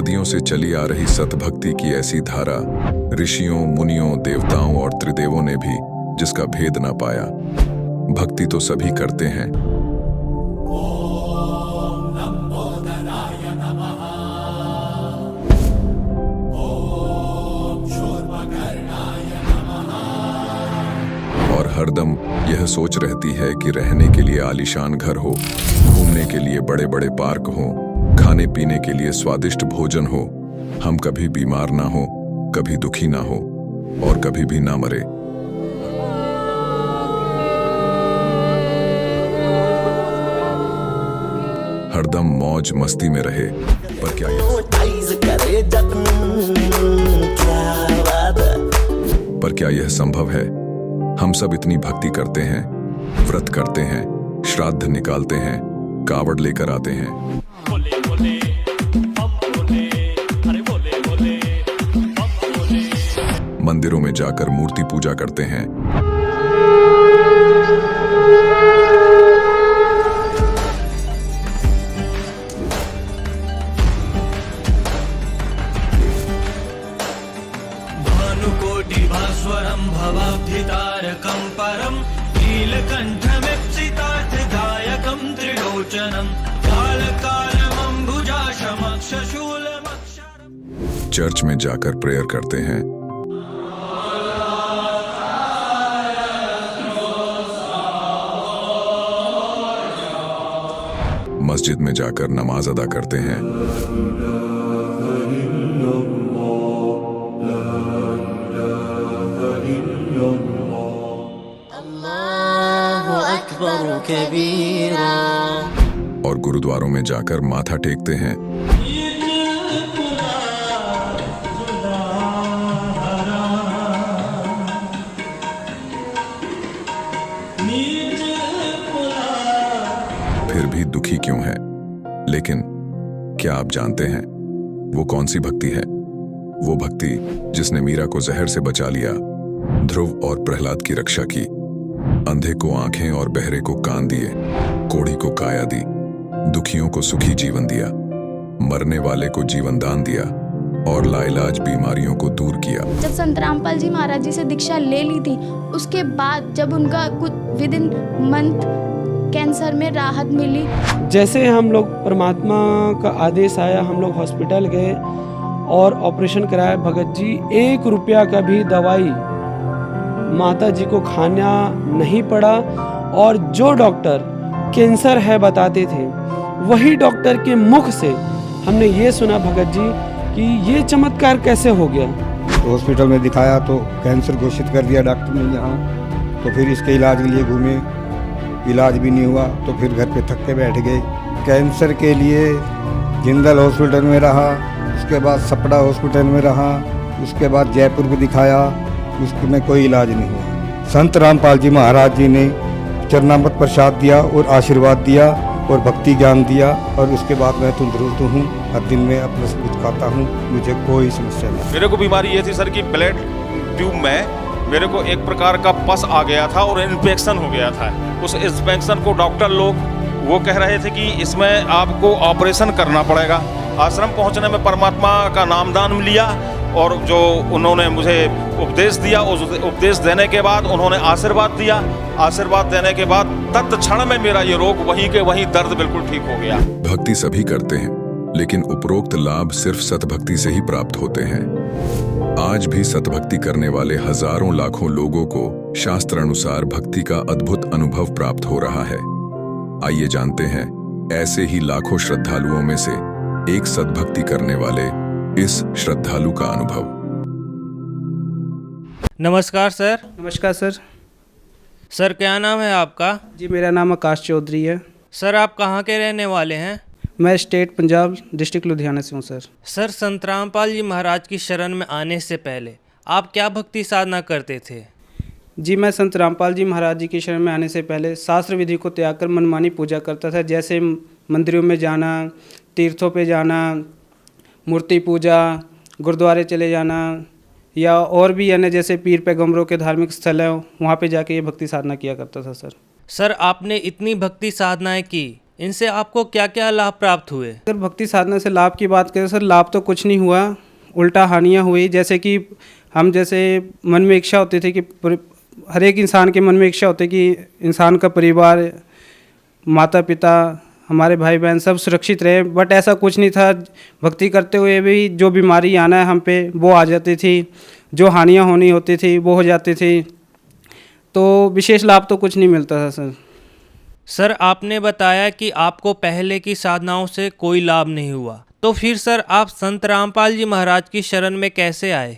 सदियों से चली आ रही सतभक्ति की ऐसी धारा, ऋषियों, मुनियों, देवताओं और त्रिदेवों ने भी जिसका भेद ना पाया। भक्ति तो सभी करते हैं, और हरदम यह सोच रहती है कि रहने के लिए आलीशान घर हो, घूमने के लिए बड़े बड़े पार्क हो, खाने पीने के लिए स्वादिष्ट भोजन हो, हम कभी बीमार ना हो, कभी दुखी ना हो और कभी भी ना मरे। हरदम मौज मस्ती में रहे। पर क्या यह संभव है? हम सब इतनी भक्ति करते हैं, व्रत करते हैं, श्राद्ध निकालते हैं, कावड़ लेकर आते हैं, मंदिरों में जाकर मूर्ति पूजा करते हैं, भानुकोटिभास्वरं भवाब्धितारकं परं नीलकण्ठमीप्सितार्थदायकं त्रिलोचनं कालकालमम्बुजाशमक्षशूलमक्षरम्। चर्च में जाकर प्रेयर करते हैं, मस्जिद में जाकर नमाज अदा करते हैं, अल्लाहु अकबर कबीरा, और गुरुद्वारों में जाकर माथा टेकते हैं, फिर भी दुखी क्यों है? लेकिन क्या आप जानते हैं वो कौन सी भक्ति है? वो भक्ति जिसने मीरा को जहर से बचा लिया, ध्रुव और प्रहलाद की रक्षा की, अंधे को आंखें और बहरे को कान दिए, कोढ़ी को काया दी, दुखियों को सुखी जीवन दिया, मरने वाले को जीवन दान दिया और लाइलाज बीमारियों को दूर किया। जब संत रामपाल जी महाराज जी से दीक्षा ले ली थी, उसके बाद जब उनका कुछ विद इन मंथ कैंसर में राहत मिली। जैसे हम लोग परमात्मा का आदेश आया, हम लोग हॉस्पिटल गए और ऑपरेशन कराया। भगत जी 1 रुपया का भी दवाई माता जी को खाना नहीं पड़ा, और जो डॉक्टर कैंसर है बताते थे, वही डॉक्टर के मुख से हमने ये सुना भगत जी कि ये चमत्कार कैसे हो गया। तो हॉस्पिटल में दिखाया तो कैंसर घोषित कर दिया डॉक्टर ने यहाँ। तो फिर इसके इलाज के लिए घूमे, इलाज भी नहीं हुआ, तो फिर घर पे थक के बैठ गए। कैंसर के लिए जिंदल हॉस्पिटल में रहा, उसके बाद सपड़ा हॉस्पिटल में रहा, उसके बाद जयपुर को दिखाया, उसमें कोई इलाज नहीं हुआ। संत रामपाल जी महाराज जी ने चरणामृत प्रसाद दिया और आशीर्वाद दिया और भक्ति ज्ञान दिया, और उसके बाद मैं तंदुरुस्त हूँ। हर दिन में अपना सब कुछ खाता हूँ, मुझे कोई समस्या नहीं। मेरे को बीमारी ये थी सर कि ब्लड ट्यूब में मेरे को एक प्रकार का पस आ गया था और इन्फेक्शन हो गया था। उस इन्फेक्शन को डॉक्टर लोग वो कह रहे थे कि इसमें आपको ऑपरेशन करना पड़ेगा। आश्रम पहुंचने में परमात्मा का नामदान लिया और जो उन्होंने मुझे उपदेश दिया, उस उपदेश देने के बाद उन्होंने आशीर्वाद दिया। आशीर्वाद देने के बाद तत्क्षण में मेरा ये रोग वहीं के वहीं दर्द बिल्कुल ठीक हो गया। भक्ति सभी करते हैं, लेकिन उपरोक्त लाभ सिर्फ सतभक्ति से ही प्राप्त होते हैं। आज भी सतभक्ति करने वाले हजारों लाखों लोगों को शास्त्र अनुसार भक्ति का अद्भुत अनुभव प्राप्त हो रहा है। आइए जानते हैं ऐसे ही लाखों श्रद्धालुओं में से एक सतभक्ति करने वाले इस श्रद्धालु का अनुभव। नमस्कार सर। नमस्कार सर। सर क्या नाम है आपका? जी मेरा नाम आकाश चौधरी है। सर आप कहाँ के रहने वाले हैं? मैं स्टेट पंजाब डिस्ट्रिक्ट लुधियाना से हूँ सर। सर संत रामपाल जी महाराज की शरण में आने से पहले आप क्या भक्ति साधना करते थे? जी मैं संत रामपाल जी महाराज जी की शरण में आने से पहले शास्त्र विधि को त्याग कर मनमानी पूजा करता था। जैसे मंदिरों में जाना, तीर्थों पे जाना, मूर्ति पूजा, गुरुद्वारे चले जाना, या और भी अन्य जैसे पीर पैगम्बरों के धार्मिक स्थल हैं, वहाँ पे जाके ये भक्ति साधना किया करता था सर। सर आपने इतनी भक्ति साधनाएं की, इनसे आपको क्या क्या लाभ प्राप्त हुए? अगर भक्ति साधना से लाभ की बात करें सर, लाभ तो कुछ नहीं हुआ, उल्टा हानियाँ हुई। जैसे कि हम जैसे मन में इच्छा होती थी कि हर एक इंसान के मन में इच्छा होती है कि इंसान का परिवार, माता पिता, हमारे भाई बहन सब सुरक्षित रहे, बट ऐसा कुछ नहीं था। भक्ति करते हुए भी जो बीमारी आना है हम पे वो आ जाती थी, जो हानियाँ होनी होती थी वो हो जाती थी। तो विशेष लाभ तो कुछ नहीं मिलता था सर। सर आपने बताया कि आपको पहले की साधनाओं से कोई लाभ नहीं हुआ, तो फिर सर आप संत रामपाल जी महाराज की शरण में कैसे आए?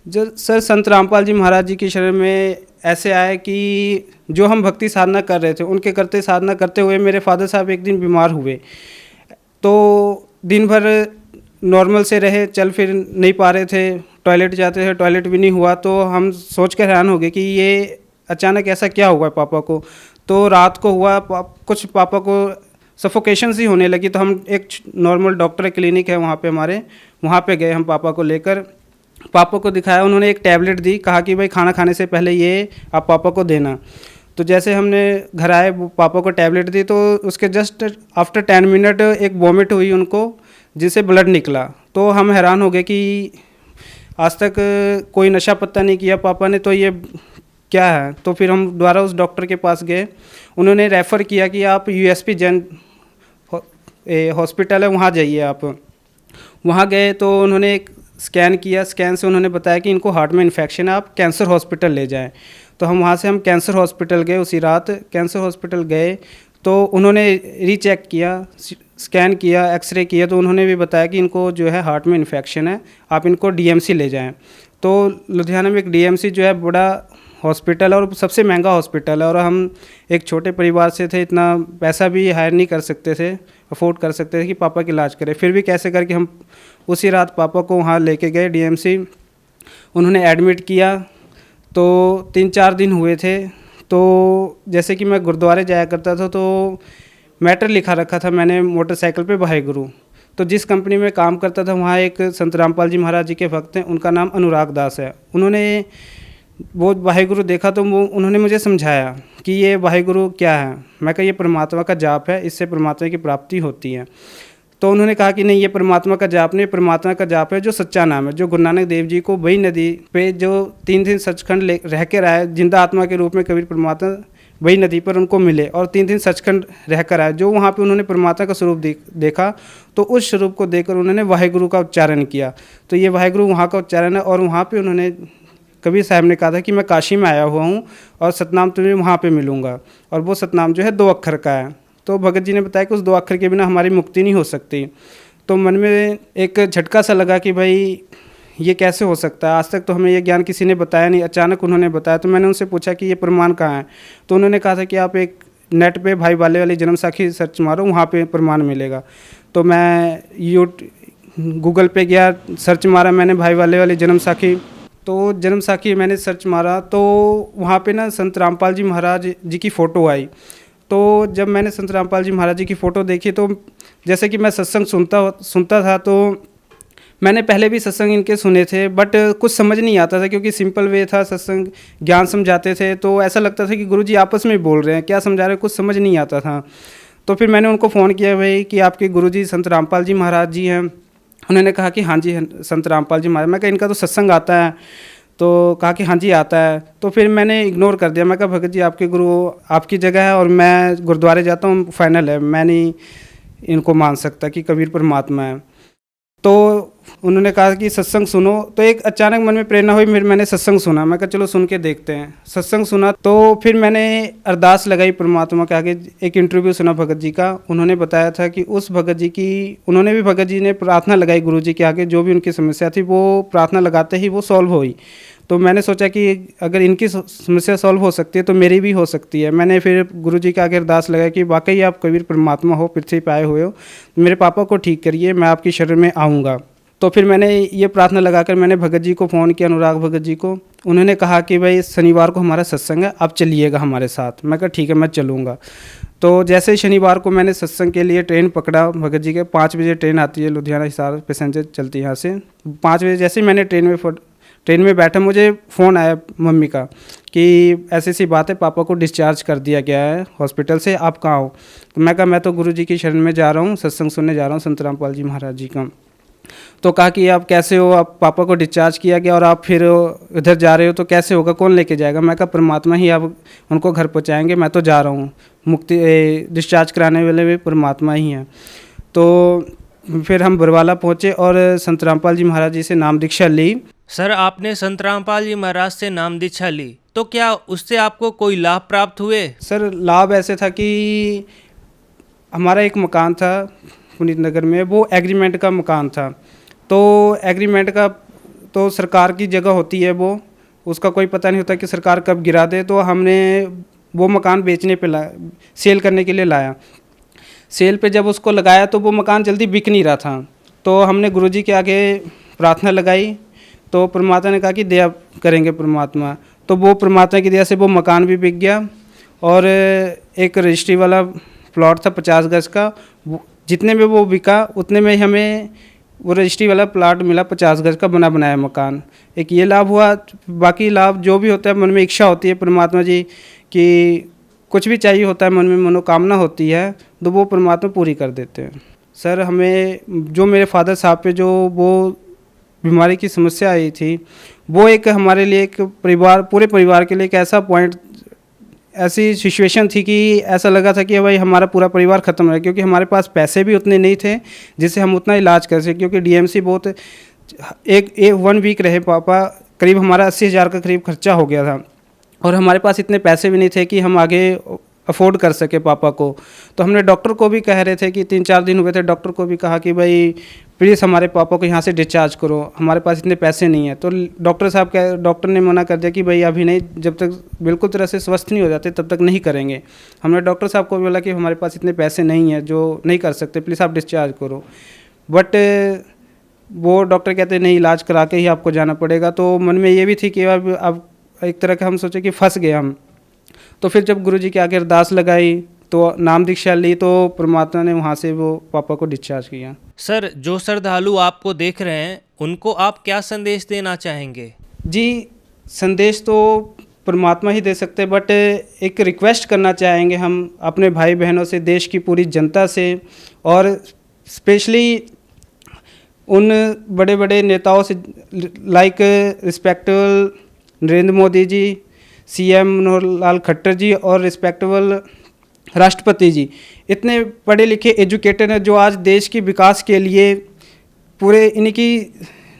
जो सर संत रामपाल जी महाराज जी की शरण में ऐसे आए कि जो हम भक्ति साधना कर रहे थे उनके करते साधना करते हुए मेरे फादर साहब एक दिन बीमार हुए। तो दिन भर नॉर्मल से रहे, चल फिर नहीं पा रहे थे, टॉयलेट जाते थे, टॉयलेट भी नहीं हुआ। तो हम सोच कर हैरान हो गए कि ये अचानक ऐसा क्या हुआ पापा को। तो रात को हुआ कुछ पापा को सफोकेशन सी होने लगी। तो हम एक नॉर्मल डॉक्टर क्लिनिक है वहाँ पे हमारे, वहाँ पे गए हम पापा को लेकर, पापा को दिखाया। उन्होंने एक टैबलेट दी, कहा कि भाई खाना खाने से पहले ये आप पापा को देना। तो जैसे हमने घर आए पापा को टैबलेट दी, तो उसके जस्ट आफ्टर 10 मिनट एक वॉमिट हुई उनको, जिससे ब्लड निकला। तो हम हैरान हो गए कि आज तक कोई नशा पत्ता नहीं किया पापा ने, तो ये क्या है। तो फिर हम दोबारा उस डॉक्टर के पास गए, उन्होंने रेफ़र किया कि आप USP जैन हॉस्पिटल है वहाँ जाइए आप। वहाँ गए तो उन्होंने एक स्कैन किया, स्कैन से उन्होंने बताया कि इनको हार्ट में इन्फेक्शन है, आप कैंसर हॉस्पिटल ले जाएं। तो हम वहाँ से कैंसर हॉस्पिटल गए। उसी रात कैंसर हॉस्पिटल गए तो उन्होंने रीचेक किया, स्कैन किया, एक्सरे किया, तो उन्होंने भी बताया कि इनको जो है हार्ट में इन्फेक्शन है, आप इनको DMC ले जाएं। तो लुधियाना में एक DMC जो है बड़ा हॉस्पिटल है और सबसे महंगा हॉस्पिटल है, और हम एक छोटे परिवार से थे, इतना पैसा भी हायर नहीं कर सकते थे, अफोर्ड कर सकते थे कि पापा का इलाज करें। फिर भी कैसे करके हम उसी रात पापा को वहाँ लेके गए DMC, उन्होंने एडमिट किया। तो 3-4 दिन हुए थे। तो जैसे कि मैं गुरुद्वारे जाया करता था, तो मैटर लिखा रखा था मैंने मोटरसाइकिल पे वाहेगुरु। तो जिस कंपनी में काम करता था वहाँ एक संत रामपाल जी महाराज जी के भक्त हैं, उनका नाम अनुराग दास है। उन्होंने वो वाहेगुरु देखा तो वो उन्होंने मुझे समझाया कि ये वाहेगुरु क्या है। मैं कहा ये परमात्मा का जाप है, इससे परमात्मा की प्राप्ति होती है। तो उन्होंने कहा कि नहीं, ये परमात्मा का जाप नहीं, परमात्मा का जाप है जो सच्चा नाम है, जो गुरु नानक देव जी को वही नदी पे जो 3 दिन सचखंड रह कर आए, जिंदा आत्मा के रूप में कबीर परमात्मा वही नदी पर उनको मिले और 3 दिन सचखंड रह कर आए। जो वहाँ पे उन्होंने परमात्मा का स्वरूप देखा, तो उस स्वरूप को देखकर उन्होंने वाहेगुरु का उच्चारण किया। तो ये वाहेगुरु वहाँ का उच्चारण है। और वहाँ पर उन्होंने कबीर साहब ने कहा था कि मैं काशी में आया हुआ हूँ और सतनाम तुम्हें वहाँ पे मिलूँगा, और वो सतनाम जो है 2 अक्षर का है। तो भगत जी ने बताया कि उस 2 अक्षर के बिना हमारी मुक्ति नहीं हो सकती। तो मन में एक झटका सा लगा कि भाई ये कैसे हो सकता है, आज तक तो हमें ये ज्ञान किसी ने बताया नहीं, अचानक उन्होंने बताया। तो मैंने उनसे पूछा कि ये प्रमाण कहाँ है। तो उन्होंने कहा था कि आप एक नेट पे भाई बाले वाली जन्म साखी सर्च मारो, वहाँ पे प्रमाण मिलेगा। तो मैं गूगल पे गया, सर्च मारा मैंने भाई बाले वाली जन्म साखी। तो जन्म साखी मैंने सर्च मारा तो वहाँ पे ना संत रामपाल जी महाराज जी की फ़ोटो आई। तो जब मैंने संत रामपाल जी महाराज जी की फ़ोटो देखी, तो जैसे कि मैं सत्संग सुनता था, तो मैंने पहले भी सत्संग इनके सुने थे, बट कुछ समझ नहीं आता था क्योंकि सिंपल वे था, सत्संग ज्ञान समझाते थे। तो ऐसा लगता था कि गुरुजी आपस में बोल रहे हैं, क्या समझा रहे हैं, कुछ समझ नहीं आता था। तो फिर मैंने उनको फ़ोन किया, भाई कि आपके गुरुजी संत रामपाल जी महाराज जी हैं। उन्होंने कहा कि हाँ जी संत रामपाल जी महाराज। मैं कहा इनका तो सत्संग आता है। तो कहा कि हाँ जी आता है। तो फिर मैंने इग्नोर कर दिया। मैं कहा भगत जी आपके गुरु आपकी जगह है और मैं गुरुद्वारे जाता हूँ, फाइनल है, मैं नहीं इनको मान सकता कि कबीर परमात्मा है। तो उन्होंने कहा कि सत्संग सुनो। तो एक अचानक मन में प्रेरणा हुई, फिर मैंने सत्संग सुना। मैं कहा चलो सुन के देखते हैं। सत्संग सुना तो फिर मैंने अरदास लगाई परमात्मा के आगे। एक इंटरव्यू सुना भगत जी का, उन्होंने बताया था कि उस भगत जी की भगत जी ने प्रार्थना लगाई गुरु जी के आगे, जो भी उनकी समस्या थी वो प्रार्थना लगाते ही वो सॉल्व हुई। तो मैंने सोचा कि अगर इनकी समस्या सॉल्व हो सकती है तो मेरी भी हो सकती है। मैंने फिर गुरु जी के आगे अरदास लगाई कि वाकई आप कबीर परमात्मा हो, पृथ्वी पे आए हुए हो, मेरे पापा को ठीक करिए, मैं आपकी शरण में आऊँगा। तो फिर मैंने ये प्रार्थना लगाकर मैंने भगत जी को फ़ोन किया, अनुराग भगत जी को। उन्होंने कहा कि भाई शनिवार को हमारा सत्संग है, आप चलिएगा हमारे साथ। मैं कहा ठीक है मैं चलूँगा। तो जैसे ही शनिवार को मैंने सत्संग के लिए ट्रेन पकड़ा भगत जी के, 5 बजे ट्रेन आती है, लुधियाना हिसार पैसेंजर चलती है यहाँ से। 5 बजे जैसे ही मैंने ट्रेन में बैठा मुझे फ़ोन आया मम्मी का कि ऐसी सी बात है, पापा को डिस्चार्ज कर दिया गया है हॉस्पिटल से, आप कहाँ हो? तो मैं कहा मैं तो गुरुजी की शरण में जा रहा हूँ, सत्संग सुनने जा रहा हूँ संत रामपाल जी महाराज जी का। तो कहा कि आप कैसे हो, आप पापा को डिस्चार्ज किया गया और आप फिर इधर जा रहे हो तो कैसे होगा, कौन लेके जाएगा? मैं कहा परमात्मा ही आप उनको घर पहुँचाएँगे, मैं तो जा रहा हूँ, मुक्ति डिस्चार्ज कराने वाले भी परमात्मा ही हैं। तो फिर हम बरवाला पहुँचे और संत रामपाल जी महाराज जी से नाम दीक्षा ली। सर आपने संत रामपाल जी महाराज से नाम दीक्षा ली, तो क्या उससे आपको कोई लाभ प्राप्त हुए? सर लाभ ऐसे था कि हमारा एक मकान था पुनीत नगर में, वो एग्रीमेंट का मकान था। तो एग्रीमेंट का तो सरकार की जगह होती है, वो उसका कोई पता नहीं होता कि सरकार कब गिरा दे। तो हमने वो मकान बेचने पे सेल करने के लिए लाया। सेल पे जब उसको लगाया तो वो मकान जल्दी बिक नहीं रहा था। तो हमने गुरुजी के आगे प्रार्थना लगाई, तो परमात्मा ने कहा कि दया करेंगे परमात्मा। तो वो परमात्मा की दया से वो मकान भी बिक गया और एक रजिस्ट्री वाला प्लॉट था 50 गज का, जितने में वो बिका उतने में हमें वो रजिस्ट्री वाला प्लॉट मिला 50 गज का बना बनाया मकान। एक ये लाभ हुआ। बाकी लाभ जो भी होता है, मन में इच्छा होती है परमात्मा जी कि कुछ भी चाहिए होता है, मन में मनोकामना होती है, तो वो परमात्मा पूरी कर देते हैं। सर हमें जो मेरे फादर साहब पे जो वो बीमारी की समस्या आई थी, वो एक हमारे लिए एक परिवार, पूरे परिवार के लिए एक ऐसा पॉइंट, ऐसी सिचुएशन थी कि ऐसा लगा था कि भाई हमारा पूरा परिवार ख़त्म है, क्योंकि हमारे पास पैसे भी उतने नहीं थे जिससे हम उतना इलाज कर सकें। क्योंकि डीएमसी बहुत एक 1 वीक रहे पापा, करीब हमारा 80,000 का करीब खर्चा हो गया था और हमारे पास इतने पैसे भी नहीं थे कि हम आगे अफोर्ड कर सके पापा को। तो हमने डॉक्टर को भी कह रहे थे कि 3-4 दिन हुए थे, डॉक्टर को भी कहा कि भाई प्लीज़ हमारे पापा को यहाँ से डिस्चार्ज करो, हमारे पास इतने पैसे नहीं है। तो डॉक्टर ने मना कर दिया कि भाई अभी नहीं, जब तक बिल्कुल तरह से स्वस्थ नहीं हो जाते तब तक नहीं करेंगे। हमने डॉक्टर साहब को भी बोला कि हमारे पास इतने पैसे नहीं हैं जो नहीं कर सकते, प्लीज़ आप डिस्चार्ज करो। बट वो डॉक्टर कहते नहीं, इलाज करा के ही आपको जाना पड़ेगा। तो मन में ये भी थी कि अब एक तरह का हम सोचे कि फंस गए हम। तो फिर जब गुरुजी के आगे अरदास लगाई तो नाम दीक्षा ली, तो परमात्मा ने वहाँ से वो पापा को डिस्चार्ज किया। सर जो श्रद्धालु आपको देख रहे हैं उनको आप क्या संदेश देना चाहेंगे? जी संदेश तो परमात्मा ही दे सकते, बट एक रिक्वेस्ट करना चाहेंगे हम अपने भाई बहनों से, देश की पूरी जनता से, और स्पेशली उन बड़े बड़े नेताओं से like respectable Narendra Modi ji, CM Manohar Lal Khattar जी और रिस्पेक्टेबल राष्ट्रपति जी, इतने पढ़े लिखे एजुकेटेड हैं जो आज देश के विकास के लिए पूरे इनकी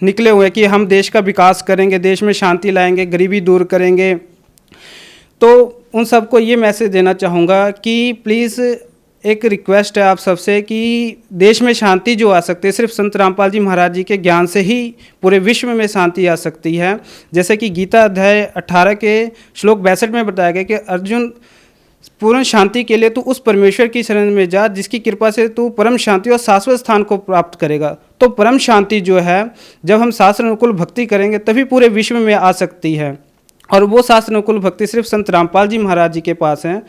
निकले हुए कि हम देश का विकास करेंगे, देश में शांति लाएंगे, गरीबी दूर करेंगे। तो उन सबको ये मैसेज देना चाहूँगा कि प्लीज़ एक रिक्वेस्ट है आप सबसे कि देश में शांति जो आ सकती है सिर्फ संत रामपाल जी महाराज जी के ज्ञान से ही पूरे विश्व में शांति आ सकती है। जैसे कि गीता अध्याय 18 के श्लोक 62 में बताया गया कि अर्जुन पूर्ण शांति के लिए तू उस परमेश्वर की शरण में जा जिसकी कृपा से तू परम शांति और शाश्वत स्थान को प्राप्त करेगा। तो परम शांति जो है, जब हम शास्त्र अनुकूल भक्ति करेंगे तभी पूरे विश्व में आ सकती है, और वो शास्त्र अनुकूल भक्ति सिर्फ संत रामपाल जी महाराज जी के पास है।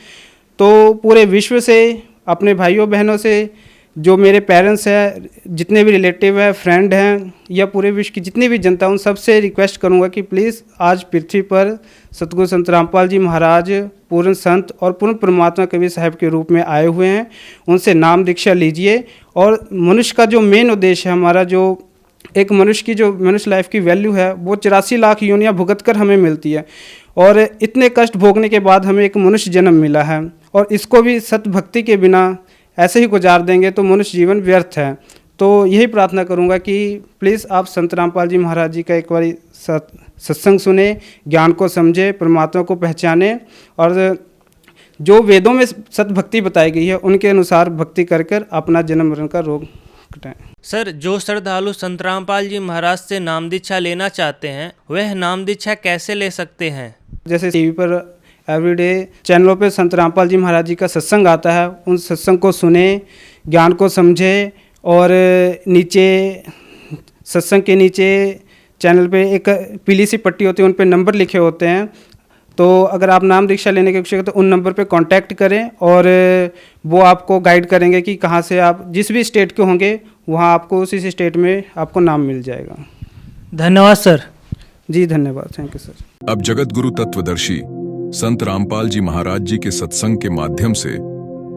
तो पूरे विश्व से, अपने भाइयों बहनों से, जो मेरे पेरेंट्स हैं, जितने भी रिलेटिव हैं, फ्रेंड हैं, या पूरे विश्व की जितनी भी जनता, उन सबसे रिक्वेस्ट करूंगा कि प्लीज़ आज पृथ्वी पर सतगुरु संत रामपाल जी महाराज पूर्ण संत और पूर्ण परमात्मा कबीर साहब के रूप में आए हुए हैं, उनसे नाम दीक्षा लीजिए। और मनुष्य का जो मेन उद्देश्य है, हमारा जो एक मनुष्य की जो मनुष्य लाइफ की वैल्यू है, वो 84 लाख योनियाँ भुगत कर हमें मिलती है, और इतने कष्ट भोगने के बाद हमें एक मनुष्य जन्म मिला है, और इसको भी सत भक्ति के बिना ऐसे ही गुजार देंगे तो मनुष्य जीवन व्यर्थ है। तो यही प्रार्थना करूंगा कि प्लीज़ आप संत रामपाल जी महाराज जी का एक बार सत्संग सुने, ज्ञान को समझे, परमात्मा को पहचाने, और जो वेदों में सत भक्ति बताई गई है उनके अनुसार भक्ति कर कर अपना जन्म मरण का रोग कटाएं। सर जो श्रद्धालु संत रामपाल जी महाराज से नाम दीक्षा लेना चाहते हैं वह नाम दीक्षा कैसे ले सकते हैं? जैसे टीवी पर एवरीडे चैनलों पे संत रामपाल जी महाराज जी का सत्संग आता है, उन सत्संग को सुने, ज्ञान को समझे, और नीचे सत्संग के नीचे चैनल पे एक पीली सी पट्टी होती है, उन पे नंबर लिखे होते हैं। तो अगर आप नाम दीक्षा लेने के इच्छुक हैं तो उन नंबर पे कांटेक्ट करें, और वो आपको गाइड करेंगे कि कहाँ से आप जिस भी स्टेट के होंगे वहाँ आपको उसी स्टेट में आपको नाम मिल जाएगा। धन्यवाद सर। जी धन्यवाद, थैंक यू सर। अब जगत गुरु तत्वदर्शी संत रामपाल जी महाराज जी के सत्संग के माध्यम से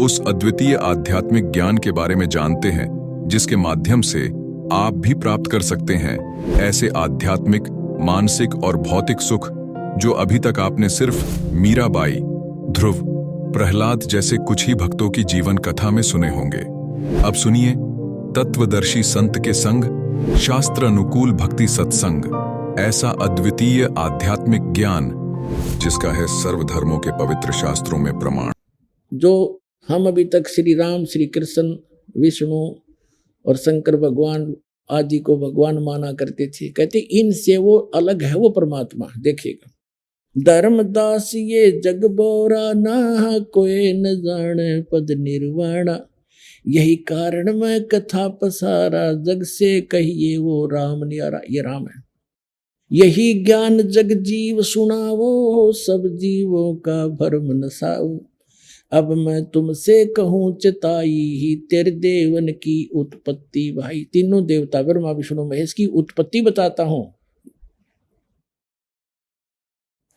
उस अद्वितीय आध्यात्मिक ज्ञान के बारे में जानते हैं जिसके माध्यम से आप भी प्राप्त कर सकते हैं ऐसे आध्यात्मिक, मानसिक और भौतिक सुख जो अभी तक आपने सिर्फ मीराबाई, ध्रुव, प्रहलाद जैसे कुछ ही भक्तों की जीवन कथा में सुने होंगे। अब सुनिए तत्वदर्शी संत के संग शास्त्र अनुकूल भक्ति सत्संग, ऐसा अद्वितीय आध्यात्मिक ज्ञान जिसका है सर्वधर्मों के पवित्र शास्त्रों में प्रमाण। जो हम अभी तक श्री राम, श्री कृष्ण, विष्णु और शंकर भगवान आदि को भगवान माना करते थे, कहते इनसे वो अलग है, वो परमात्मा। देखिएगा, धर्मदास ये जग बोरा ना कोई न जाने पद निर्वाणा, यही कारण मैं कथा पसारा, जग से कहिए वो राम न्यारा। ये राम है। यही ज्ञान जग जीव सुनावो, सब जीवों का भरम नसाओ, अब मैं तुमसे कहूँ चिताई ही, तेरे देवन की उत्पत्ति भाई। तीनों देवता ब्रह्मा विष्णु महेश की उत्पत्ति बताता हूं।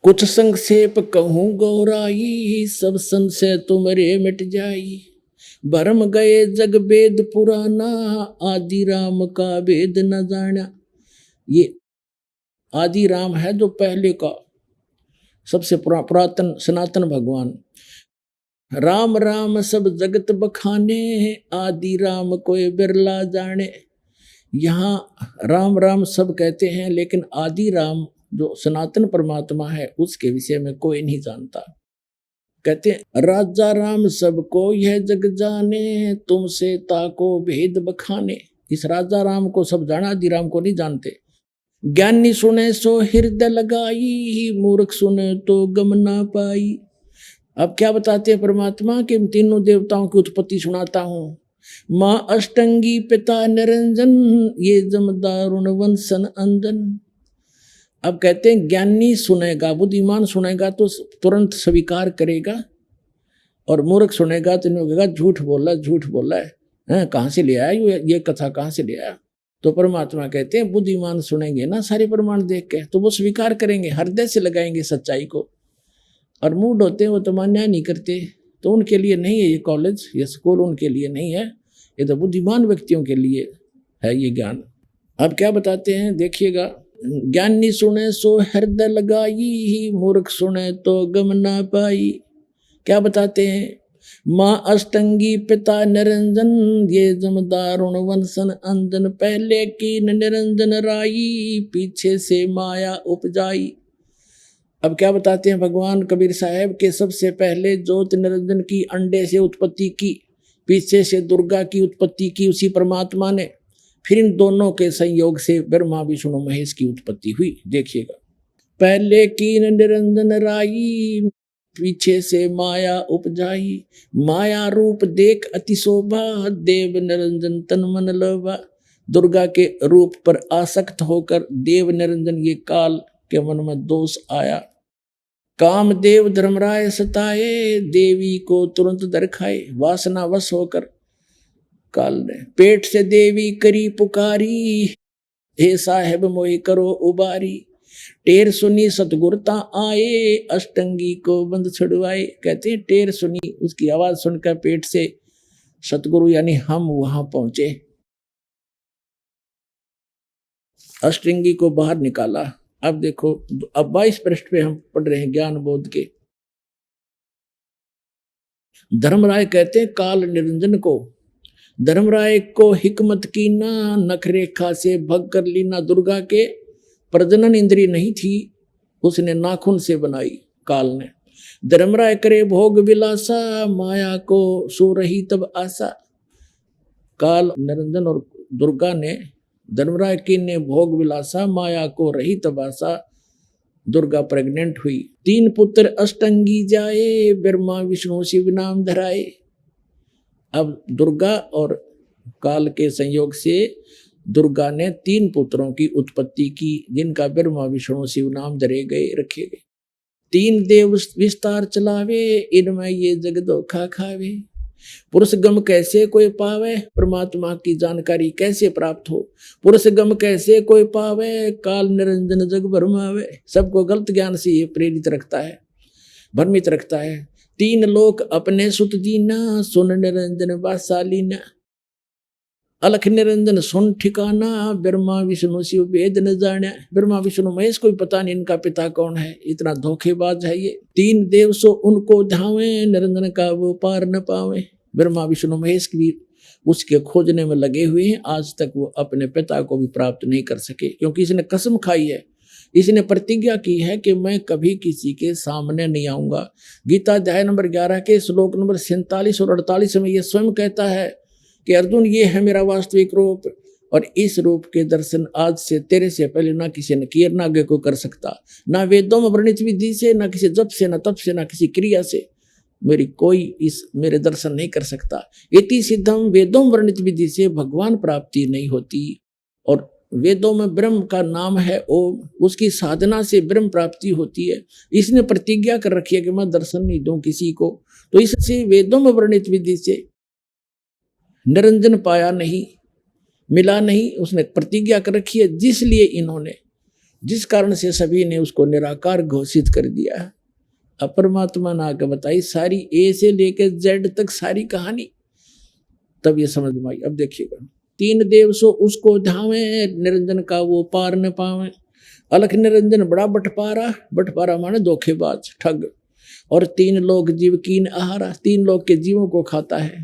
कुछ संक्षेप कहूँ गौराई, सब संशय तुम्हारे मिट जाई, भरम गए जग वेद पुराना, आदि राम का वेद न जाना। ये आदि राम है जो पहले का सबसे पुरातन सनातन भगवान। राम राम सब जगत बखाने, आदि राम कोई बिरला जाने। यहाँ राम राम सब कहते हैं, लेकिन आदि राम जो सनातन परमात्मा है उसके विषय में कोई नहीं जानता। कहते हैं राजा राम सबको यह जग जाने, तुमसे ताको भेद बखाने। इस राजा राम को सब जाना, आदि राम को नहीं जानते। ज्ञानी सुने सो हृदय लगाई, मूर्ख सुने तो गम ना पाई। अब क्या बताते हैं परमात्मा कि तीनों देवताओं की उत्पत्ति सुनाता हूँ। माँ अष्टंगी, पिता निरंजन, ये जमदारुण वंशन अंजन। अब कहते हैं ज्ञानी सुनेगा, बुद्धिमान सुनेगा तो तुरंत स्वीकार करेगा, और मूर्ख सुनेगा तो नहीं कहेगा झूठ बोला है, कहाँ से ले आया ये कथा, कहाँ से ले आया। तो परमात्मा कहते हैं बुद्धिमान सुनेंगे ना सारे प्रमाण देख के, तो वो स्वीकार करेंगे, हृदय से लगाएंगे सच्चाई को। और मूड होते हैं वो तो मान्य नहीं करते, तो उनके लिए नहीं है ये कॉलेज, ये स्कूल उनके लिए नहीं है, ये तो बुद्धिमान व्यक्तियों के लिए है ये ज्ञान। अब क्या बताते हैं देखिएगा, ज्ञानी सुने सो हृदय लगाई, मूर्ख सुने तो गम ना पाई। क्या बताते हैं, माँ अष्टंगी, पिता निरंजन, ये जमदारुण वंशन अंजन। पहले की निरंजन राई, पीछे से माया उपजाई। अब क्या बताते हैं भगवान कबीर साहब के सबसे पहले ज्योति निरंजन की अंडे से उत्पत्ति की, पीछे से दुर्गा की उत्पत्ति की उसी परमात्मा ने। फिर इन दोनों के संयोग से ब्रह्मा विष्णु महेश की उत्पत्ति हुई। देखिएगा, पहले की निरंजन राई, पीछे से माया उपजाई। माया रूप देख अति शोभा, देव निरंजन तन मन लोभा। दुर्गा के रूप पर आसक्त होकर देव निरंजन ये काल के मन में दोष आया। कामदेव धर्मराय सताए, देवी को तुरंत दर खाए। वासना वश होकर काल ने पेट से देवी करी पुकारी, हे साहेब मोहि करो उबारी। टेर सुनी सतगुरता आए, अष्टंगी को बंद छुड़वाए। कहते हैं टेर सुनी, उसकी आवाज सुनकर पेट से सतगुरु यानी हम वहां पहुंचे, अष्टंगी को बाहर निकाला। अब देखो, अब 22 पृष्ठ पे हम पढ़ रहे हैं ज्ञान बोध के। धर्मराय कहते हैं काल निरंजन को, धर्मराय को हिकमत की ना, नखरेखा से भग कर ली ना। दुर्गा के प्रजनन इंद्री नहीं थी, उसने नाखून से बनाई काल ने। धर्मराय करे भोग विलासा, माया को सो रही तब आशा। काल निरंजन और दुर्गा ने, धर्मराय की ने भोग विलासा, माया को रही तब आशा। दुर्गा प्रेग्नेंट हुई। 3 पुत्र अष्टंगी जाए, ब्रह्मा विष्णु शिव नाम धराए। अब दुर्गा और काल के संयोग से दुर्गा ने 3 पुत्रों की उत्पत्ति की, जिनका ब्रह्मा विष्णु शिव नाम धरे गए, रखे गए। 3 देव विस्तार चलावे, इनमें ये जग धोखा खावे। पुरुष गम कैसे कोई पावे, परमात्मा की जानकारी कैसे प्राप्त हो। पुरुष गम कैसे कोई पावे, काल निरंजन जग भरमावे। सबको गलत ज्ञान से ये प्रेरित रखता है, भ्रमित रखता है। तीन लोक अपने सुत दीना, सुन निरंजन बासालीना। अलख निरंजन सुन ठिकाना, ब्रह्मा विष्णु शिव भेद न जाने। ब्रह्मा विष्णु महेश कोई पता नहीं इनका पिता कौन है, इतना धोखेबाज है ये। तीन देव सो उनको धावे, निरंजन का वो पार न पावे। ब्रह्मा विष्णु महेश भी उसके खोजने में लगे हुए हैं, आज तक वो अपने पिता को भी प्राप्त नहीं कर सके, क्योंकि इसने कसम खाई है, इसने प्रतिज्ञा की है कि मैं कभी किसी के सामने नहीं आऊंगा। गीता अध्याय नंबर 11 के श्लोक नंबर 47 और 48 में ये स्वयं कहता है कि अर्जुन ये है मेरा वास्तविक रूप, और इस रूप के दर्शन आज से तेरे से पहले ना किसी ने किए, ना आगे कोई कर सकता। ना वेदों में वर्णित विधि से, ना किसी जप से, ना तप से, ना किसी क्रिया से मेरी कोई इस मेरे दर्शन नहीं कर सकता। इति सिद्धम, वेदों में वर्णित विधि से भगवान प्राप्ति नहीं होती। और वेदों में ब्रह्म का नाम है ओम, उसकी साधना से ब्रह्म प्राप्ति होती है। इसने प्रतिज्ञा कर रखी है कि मैं दर्शन नहीं दूं किसी को, तो इससे वेदों में वर्णित विधि से निरंजन पाया नहीं, मिला नहीं, उसने प्रतिज्ञा कर रखी है, जिसलिए इन्होंने, जिस कारण से सभी ने उसको निराकार घोषित कर दिया है। अब परमात्मा ने आकर बताई सारी ए से लेकर जेड तक सारी कहानी, तब ये समझ में आई। अब देखिएगा, तीन देव सो उसको धावे, निरंजन का वो पार न पावे। अलख निरंजन बड़ा बटपारा, बटपारा माने धोखेबाज, ठग। और तीन लोग जीव कीन आहारा, तीन लोग के जीवों को खाता है।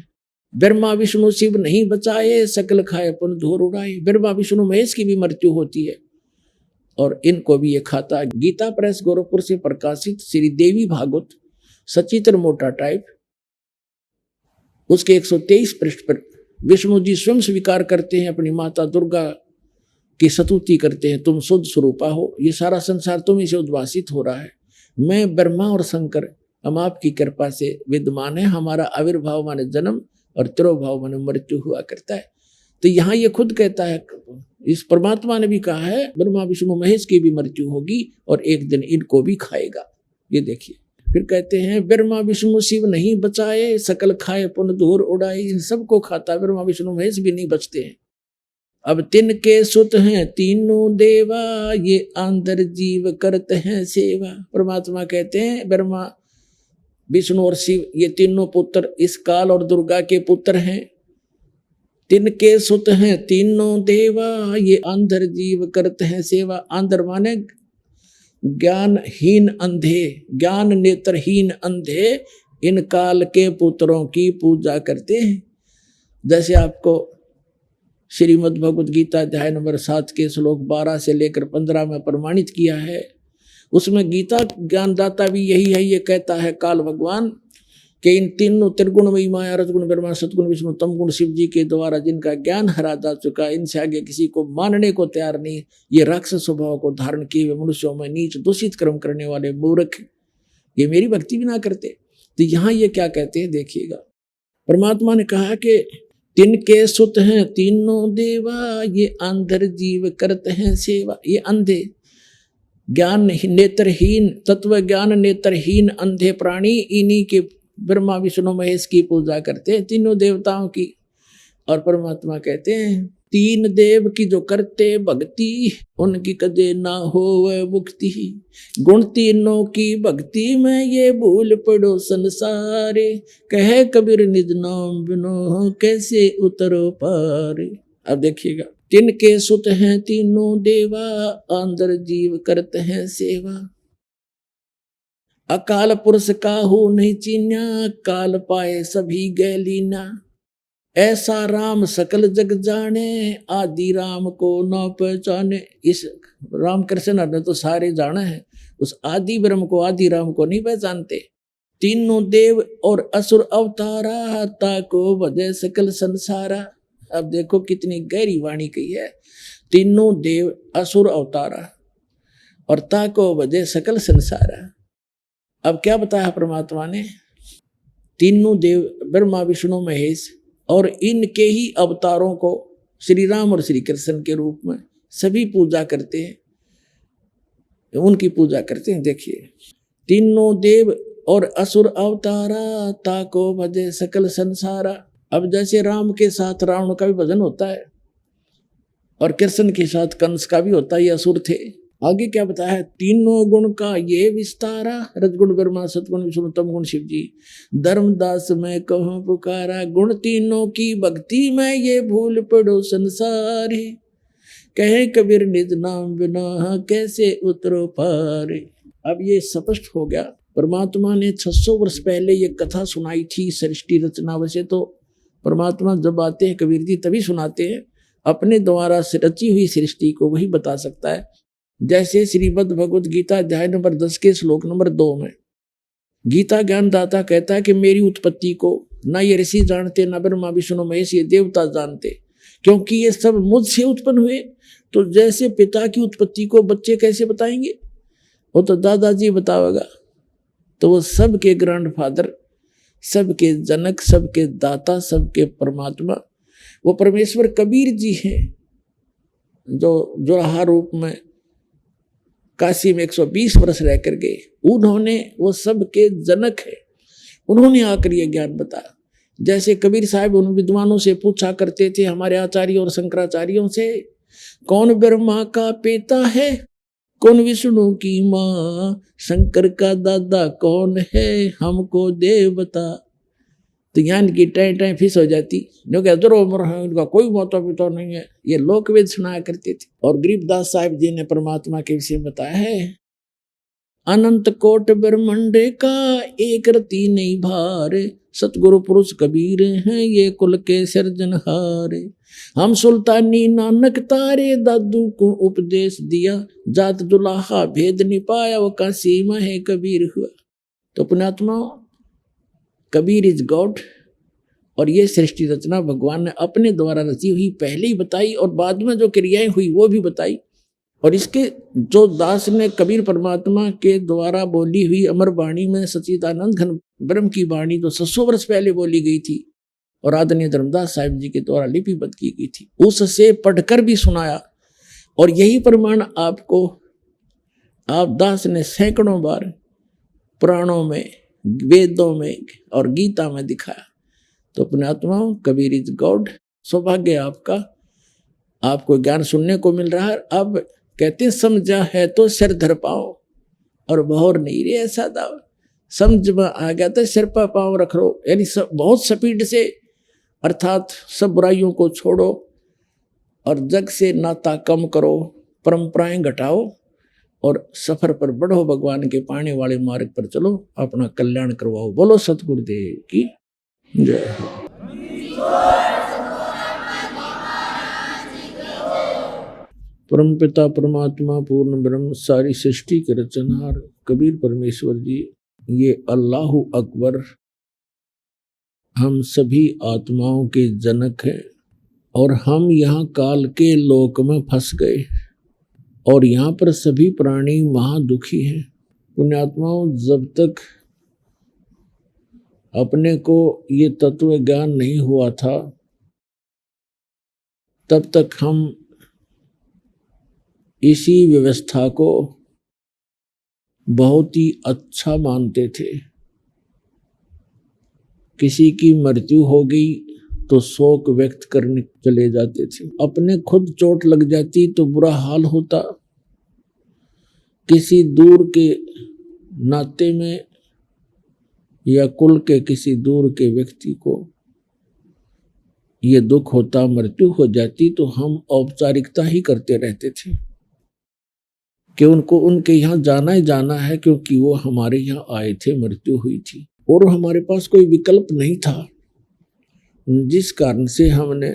ब्रह्मा विष्णु शिव नहीं बचाए, सकल खाए पुन धूर उड़ाए। ब्रह्मा विष्णु महेश की भी मृत्यु होती है और इनको भी ये खाता है। गीता प्रेस गोरखपुर से प्रकाशित श्री देवी भागवत सचित्र मोटा टाइप, उसके 123 पृष्ठ पर विष्णु जी स्वयं स्वीकार करते हैं, अपनी माता दुर्गा की स्तुति करते हैं, तुम शुद्ध स्वरूपा हो, ये सारा संसार तुम्हीं से उद्भासित हो रहा है। मैं ब्रह्मा और शंकर हम आपकी कृपा से विद्यमान है, हमारा आविर्भाव माने जन्म और तिरोभाव माने मृत्यु हुआ करता है। तो यहाँ ये खुद कहता है, इस परमात्मा ने भी कहा है ब्रह्मा विष्णु महेश की भी मृत्यु होगी और एक दिन इनको भी खाएगा। ये देखिए, फिर कहते हैं ब्रह्मा विष्णु शिव नहीं बचाए, सकल खाए पुन धूर उड़ाए। इन सबको खाता है, ब्रह्मा विष्णु महेश भी नहीं बचते हैं। अब तिनके सुत हैं तीनों देवा, ये अंदर जीव करते हैं सेवा। परमात्मा कहते हैं ब्रह्मा विष्णु और शिव ये तीनों पुत्र इस काल और दुर्गा के पुत्र हैं। तिनके सुत हैं तीनों देवा, ये अंधर जीव करते हैं सेवा। अंधर माने ज्ञानहीन अंधे, ज्ञान नेत्रहीन अंधे इन काल के पुत्रों की पूजा करते हैं। जैसे आपको श्रीमद् भगवद गीता अध्याय नंबर 7 के श्लोक 12 से लेकर 15 में प्रमाणित किया है। उसमें गीता ज्ञानदाता भी यही है, ये कहता है काल भगवान कि इन तीनों त्रिगुणमयी माया, रजगुण ब्रह्मा, सतगुण विष्णु, तमगुण शिव जी के द्वारा जिनका ज्ञान हरा जा चुका, इनसे आगे किसी को मानने को तैयार नहीं। ये राक्षस स्वभाव को धारण किए हुए मनुष्यों में नीच दूषित कर्म करने वाले मूर्ख, ये मेरी भक्ति भी ना करते। तो यहाँ ये क्या कहते हैं देखिएगा, परमात्मा ने कहा कि तिनके सुत हैं तीनों देवा, ये अंधर जीव करते हैं सेवा। ये अंधे ज्ञान नेत्रहीन, तत्व ज्ञान नेत्रहीन अंधे प्राणी इन्हीं के ब्रह्मा विष्णु महेश की पूजा करते हैं, तीनों देवताओं की। और परमात्मा कहते हैं तीन देव की जो करते भक्ति, उनकी कदे ना हो वह मुक्ति। गुण तीनों की भक्ति में ये भूल पड़ो संसारे, कहे कबीर निज नाम बिनो कैसे उतरो पारे। अब देखिएगा, तिनके सुत हैं तीनों देवा, अंदर जीव करते हैं सेवा। अकाल पुरुष काहू नहीं चीन्या, काल पाए सभी गैलीना। ऐसा राम सकल जग जाने, आदि राम को न पहचाने। इस राम कृष्ण ने तो सारे जाना है, उस आदि ब्रह्म को, आदि राम को नहीं पहचानते। तीनों देव और असुर अवतारा, ताको भजे सकल संसारा। अब देखो कितनी गहरी वाणी कही है, तीनों देव असुर अवतारा और ताको भजे सकल संसारा। अब क्या बताया परमात्मा ने, तीनों देव ब्रह्मा विष्णु महेश और इनके ही अवतारों को श्री राम और श्री कृष्ण के रूप में सभी पूजा करते हैं, उनकी पूजा करते हैं। देखिए, तीनों देव और असुर अवतारा ताको भजे सकल संसारा। अब जैसे राम के साथ रावण का भी भजन होता है और कृष्ण के साथ कंस का भी होता है, ये असुर थे। आगे क्या बताया है, तीनों गुण का ये विस्तारा, रजगुण ब्रह्मा सतगुण विष्णु तम गुण शिव जी। धर्मदास मैं कहूँ पुकारा, गुण तीनों की भक्ति में ये भूल पड़ो संसार। कहे कबीर निज नाम बिना कैसे उतरो पार। अब ये स्पष्ट हो गया, परमात्मा ने 600 वर्ष पहले ये कथा सुनाई थी सृष्टि रचना। वैसे तो परमात्मा जब आते हैं कबीर जी तभी सुनाते हैं, अपने द्वारा रची हुई सृष्टि को वही बता सकता है। जैसे श्रीमद् भगवद गीता अध्याय नंबर 10 के श्लोक नंबर 2 में गीता ज्ञानदाता कहता है कि मेरी उत्पत्ति को न ये ऋषि जानते, न ब्रह्मा विष्णु महेश ये देवता जानते, क्योंकि ये सब मुझसे उत्पन्न हुए। तो जैसे पिता की उत्पत्ति को बच्चे कैसे बताएंगे, वो तो दादाजी बतावेगा। तो वो सबके ग्रैंडफादर, सबके जनक, सबके दाता, सबके परमात्मा वो परमेश्वर कबीर जी हैं, जो जोराहा रूप में काशी में 120 वर्ष रह कर गए। उन्होंने वो सबके जनक है, उन्होंने आकर ये ज्ञान बताया। जैसे कबीर साहब उन विद्वानों से पूछा करते थे, हमारे आचार्यों और शंकराचार्यों से, कौन ब्रह्मा का पिता है, कौन विष्णु की माँ, शंकर का दादा कौन है, हमको दे बता। तो यहाँ इनकी टाइम फिस हो जाती, जो कहते है इनका कोई माता पिता नहीं है, ये लोकवेद सुनाया करते थे। और गरीबदास साहिब जी ने परमात्मा के विषय में बताया है, अनंत कोट ब्रह्मांड का एक रति नहीं भार, सतगुरु पुरुष कबीर हैं ये कुल के सिरजनहार। हम सुल्तानी नानक तारे दादू को उपदेश दिया, जात दुलाहा भेद नहीं पाया वो काशी में है कबीर हुआ। तो पुण्यात्मा कबीर इज गॉड। और ये सृष्टि रचना भगवान ने अपने द्वारा रची हुई पहले ही बताई और बाद में जो क्रियाएं हुई वो भी बताई। और इसके जो दास ने कबीर परमात्मा के द्वारा बोली हुई अमर वाणी में सच्चिदानंद घन ब्रह्म की वाणी तो 600 वर्ष पहले बोली गई थी और आदरणीय धर्मदास साहिब जी के द्वारा लिपिबद्ध की गई थी, उससे पढ़कर भी सुनाया। और यही प्रमाण आपको आप दास ने सैकड़ों बार पुराणों में, वेदों में और गीता में दिखाया। तो पुण्यात्माओं कबीर इज गॉड। सौभाग्य आपका, आपको ज्ञान सुनने को मिल रहा है। अब कहते हैं समझा है तो सिर धर पाओ और बहोर नहीं रे ऐसा दाव। समझ में आ गया तो सिर पर पाँव रख लो, यानी बहुत स्पीड से, अर्थात सब बुराइयों को छोड़ो और जग से नाता कम करो, परंपराएं घटाओ और सफर पर बढ़ो, भगवान के पाने वाले मार्ग पर चलो, अपना कल्याण करवाओ। बोलो सतगुरुदेव की जय। परमपिता परमात्मा पूर्ण ब्रह्म सारी सृष्टि के रचनहार कबीर परमेश्वर जी, ये अल्लाहु अकबर हम सभी आत्माओं के जनक हैं। और हम यहाँ काल के लोक में फंस गए और यहाँ पर सभी प्राणी महादुखी हैं। पुण्यात्माओं, जब तक अपने को ये तत्व ज्ञान नहीं हुआ था तब तक हम इसी व्यवस्था को बहुत ही अच्छा मानते थे। किसी की मृत्यु हो गई तो शोक व्यक्त करने चले जाते थे, अपने खुद चोट लग जाती तो बुरा हाल होता, किसी दूर के नाते में या कुल के किसी दूर के व्यक्ति को ये दुख होता, मृत्यु हो जाती तो हम औपचारिकता ही करते रहते थे कि उनको उनके यहाँ जाना ही जाना है, क्योंकि वो हमारे यहाँ आए थे, मृत्यु हुई थी और हमारे पास कोई विकल्प नहीं था। जिस कारण से हमने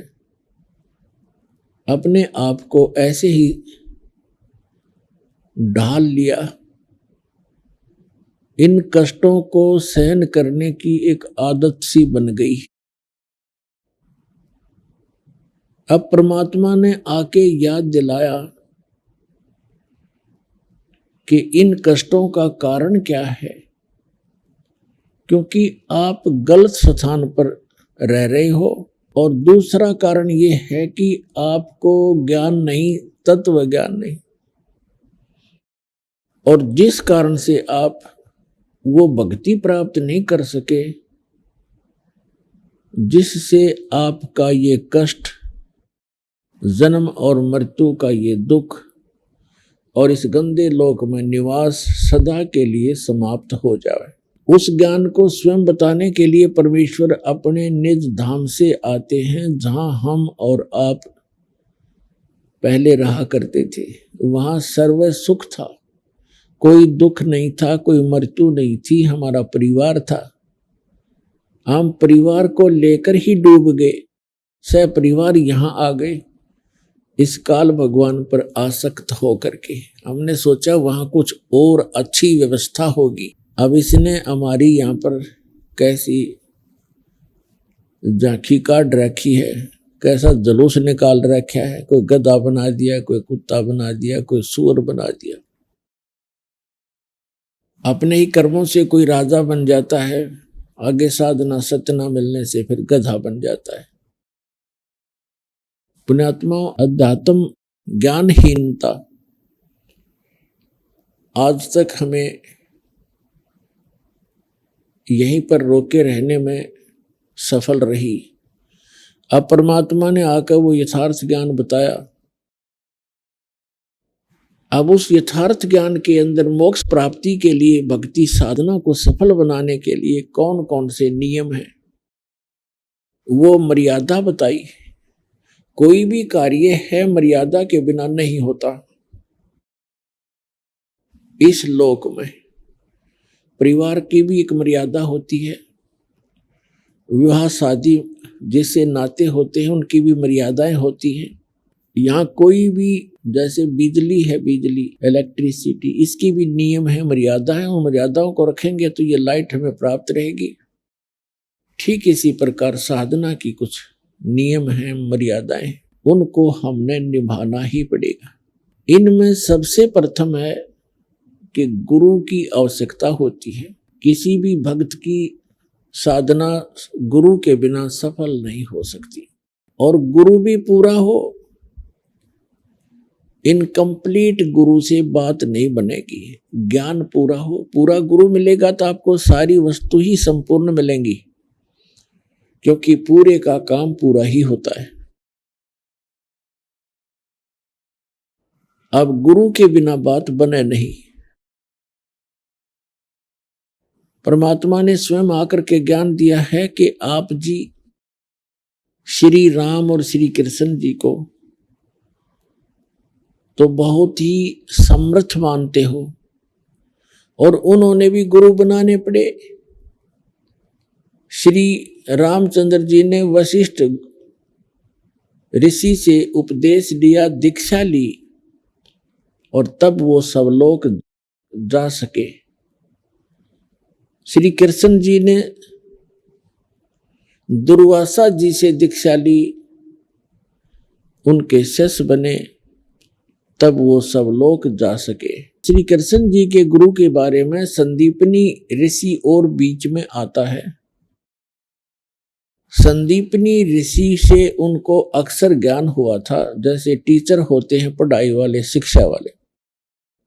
अपने आप को ऐसे ही ढाल लिया, इन कष्टों को सहन करने की एक आदत सी बन गई। अब परमात्मा ने आके याद दिलाया कि इन कष्टों का कारण क्या है, क्योंकि आप गलत स्थान पर रह रहे हो और दूसरा कारण ये है कि आपको ज्ञान नहीं, तत्व ज्ञान नहीं, और जिस कारण से आप वो भक्ति प्राप्त नहीं कर सके जिससे आपका ये कष्ट, जन्म और मृत्यु का ये दुख और इस गंदे लोक में निवास सदा के लिए समाप्त हो जाए। उस ज्ञान को स्वयं बताने के लिए परमेश्वर अपने निज धाम से आते हैं, जहां हम और आप पहले रहा करते थे। वहां सर्व सुख था, कोई दुख नहीं था, कोई मृत्यु नहीं थी, हमारा परिवार था। हम परिवार को लेकर ही डूब गए, सह परिवार यहाँ आ गए इस काल भगवान पर आसक्त होकर के। हमने सोचा वहां कुछ और अच्छी व्यवस्था होगी। अब इसने हमारी यहाँ पर कैसी झांकी काट रखी है, कैसा जुलूस निकाल रखा है। कोई गधा बना दिया, कोई कुत्ता बना दिया, कोई सूअर बना दिया। अपने ही कर्मों से कोई राजा बन जाता है, आगे साधना सत्य न मिलने से फिर गधा बन जाता है। पुण्यात्मा, अध्यात्म ज्ञानहीनता आज तक हमें यहीं पर रोके रहने में सफल रही। अब परमात्मा ने आकर वो यथार्थ ज्ञान बताया। अब उस यथार्थ ज्ञान के अंदर मोक्ष प्राप्ति के लिए, भक्ति साधना को सफल बनाने के लिए कौन कौन से नियम हैं, वो मर्यादा बताई। कोई भी कार्य है मर्यादा के बिना नहीं होता। इस लोक में परिवार की भी एक मर्यादा होती है, विवाह शादी जैसे नाते होते हैं उनकी भी मर्यादाएं होती हैं। यहाँ कोई भी, जैसे बिजली है, बिजली इलेक्ट्रिसिटी, इसकी भी नियम है, मर्यादा है। उन मर्यादाओं को रखेंगे तो ये लाइट हमें प्राप्त रहेगी। ठीक इसी प्रकार साधना की कुछ नियम हैं, मर्यादाएं, उनको हमने निभाना ही पड़ेगा। इनमें सबसे प्रथम है कि गुरु की आवश्यकता होती है। किसी भी भक्त की साधना गुरु के बिना सफल नहीं हो सकती। और गुरु भी पूरा हो, इनकम्प्लीट गुरु से बात नहीं बनेगी। ज्ञान पूरा हो, पूरा गुरु मिलेगा तो आपको सारी वस्तु ही संपूर्ण मिलेंगी, क्योंकि पूरे का काम पूरा ही होता है। अब गुरु के बिना बात बने नहीं। परमात्मा ने स्वयं आकर के ज्ञान दिया है कि आप जी श्री राम और श्री कृष्ण जी को तो बहुत ही समर्थ मानते हो, और उन्होंने भी गुरु बनाने पड़े। श्री रामचंद्र जी ने वशिष्ठ ऋषि से उपदेश लिया, दीक्षा ली, और तब वो सब लोग जा सके। श्री कृष्ण जी ने दुर्वासा जी से दीक्षा ली, उनके शिष्य बने, तब वो सब लोग जा सके। श्री कृष्ण जी के गुरु के बारे में संदीपनी ऋषि और बीच में आता है। संदीपनी ऋषि से उनको अक्सर ज्ञान हुआ था, जैसे टीचर होते हैं पढ़ाई वाले, शिक्षा वाले,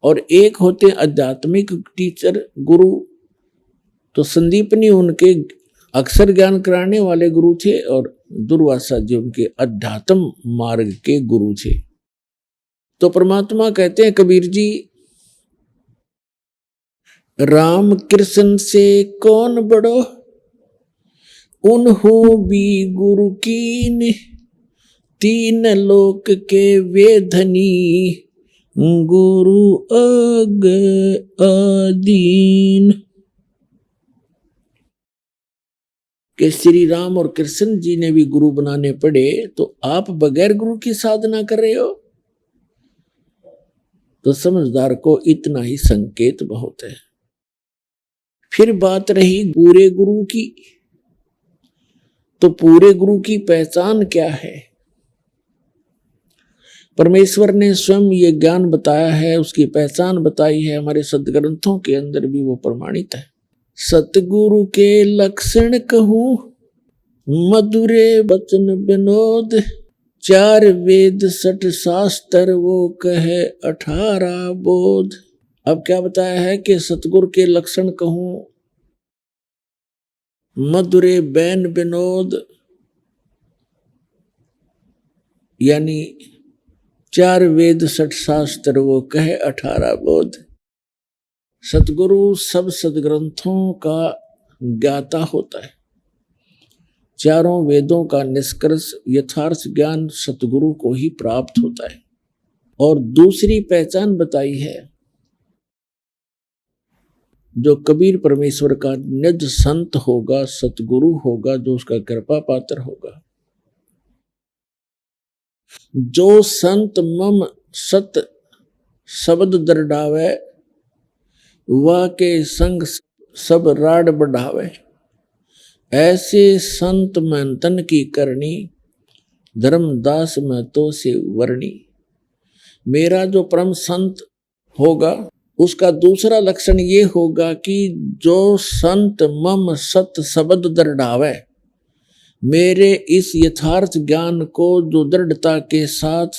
और एक होते हैं आध्यात्मिक टीचर, गुरु। तो संदीपनी उनके अक्सर ज्ञान कराने वाले गुरु थे, और दुर्वासा जी उनके अध्यात्म मार्ग के गुरु थे। तो परमात्मा कहते हैं कबीर जी, राम कृष्ण से कौन बड़ो, उन्हों भी गुरु कीन, तीन लोक के वे धनी, गुरु अग आदीन। कि श्री राम और कृष्ण जी ने भी गुरु बनाने पड़े, तो आप बगैर गुरु की साधना कर रहे हो, तो समझदार को इतना ही संकेत बहुत है। फिर बात रही पूरे गुरु की, तो पूरे गुरु की पहचान क्या है? परमेश्वर ने स्वयं ये ज्ञान बताया है, उसकी पहचान बताई है, हमारे सदग्रंथों के अंदर भी वो प्रमाणित है। सतगुरु के लक्षण कहूं, मधुरे वचन विनोद, 4 वेद 60 शास्त्र वो कहे 18 बोध। अब क्या बताया है कि सतगुरु के लक्षण कहूं, मधुरे बैन विनोद, यानी 4 वेद 6 शास्त्र वो कहे 18 बोध। सतगुरु सब सदग्रंथों का ज्ञाता होता है। 4 वेदों का निष्कर्ष यथार्थ ज्ञान सतगुरु को ही प्राप्त होता है। और दूसरी पहचान बताई है, जो कबीर परमेश्वर का निज संत होगा, सतगुरु होगा, जो उसका कृपा पात्र होगा। जो संत मम सत शब्द दरडावे, वा के संग सब राड बढ़ावे। ऐसे संत महंतन की करनी, धर्मदास में तो से वर्णी। मेरा जो परम संत होगा उसका दूसरा लक्षण ये होगा कि जो संत मम सत शब्द दृढ़ावे, मेरे इस यथार्थ ज्ञान को जो दृढ़ता के साथ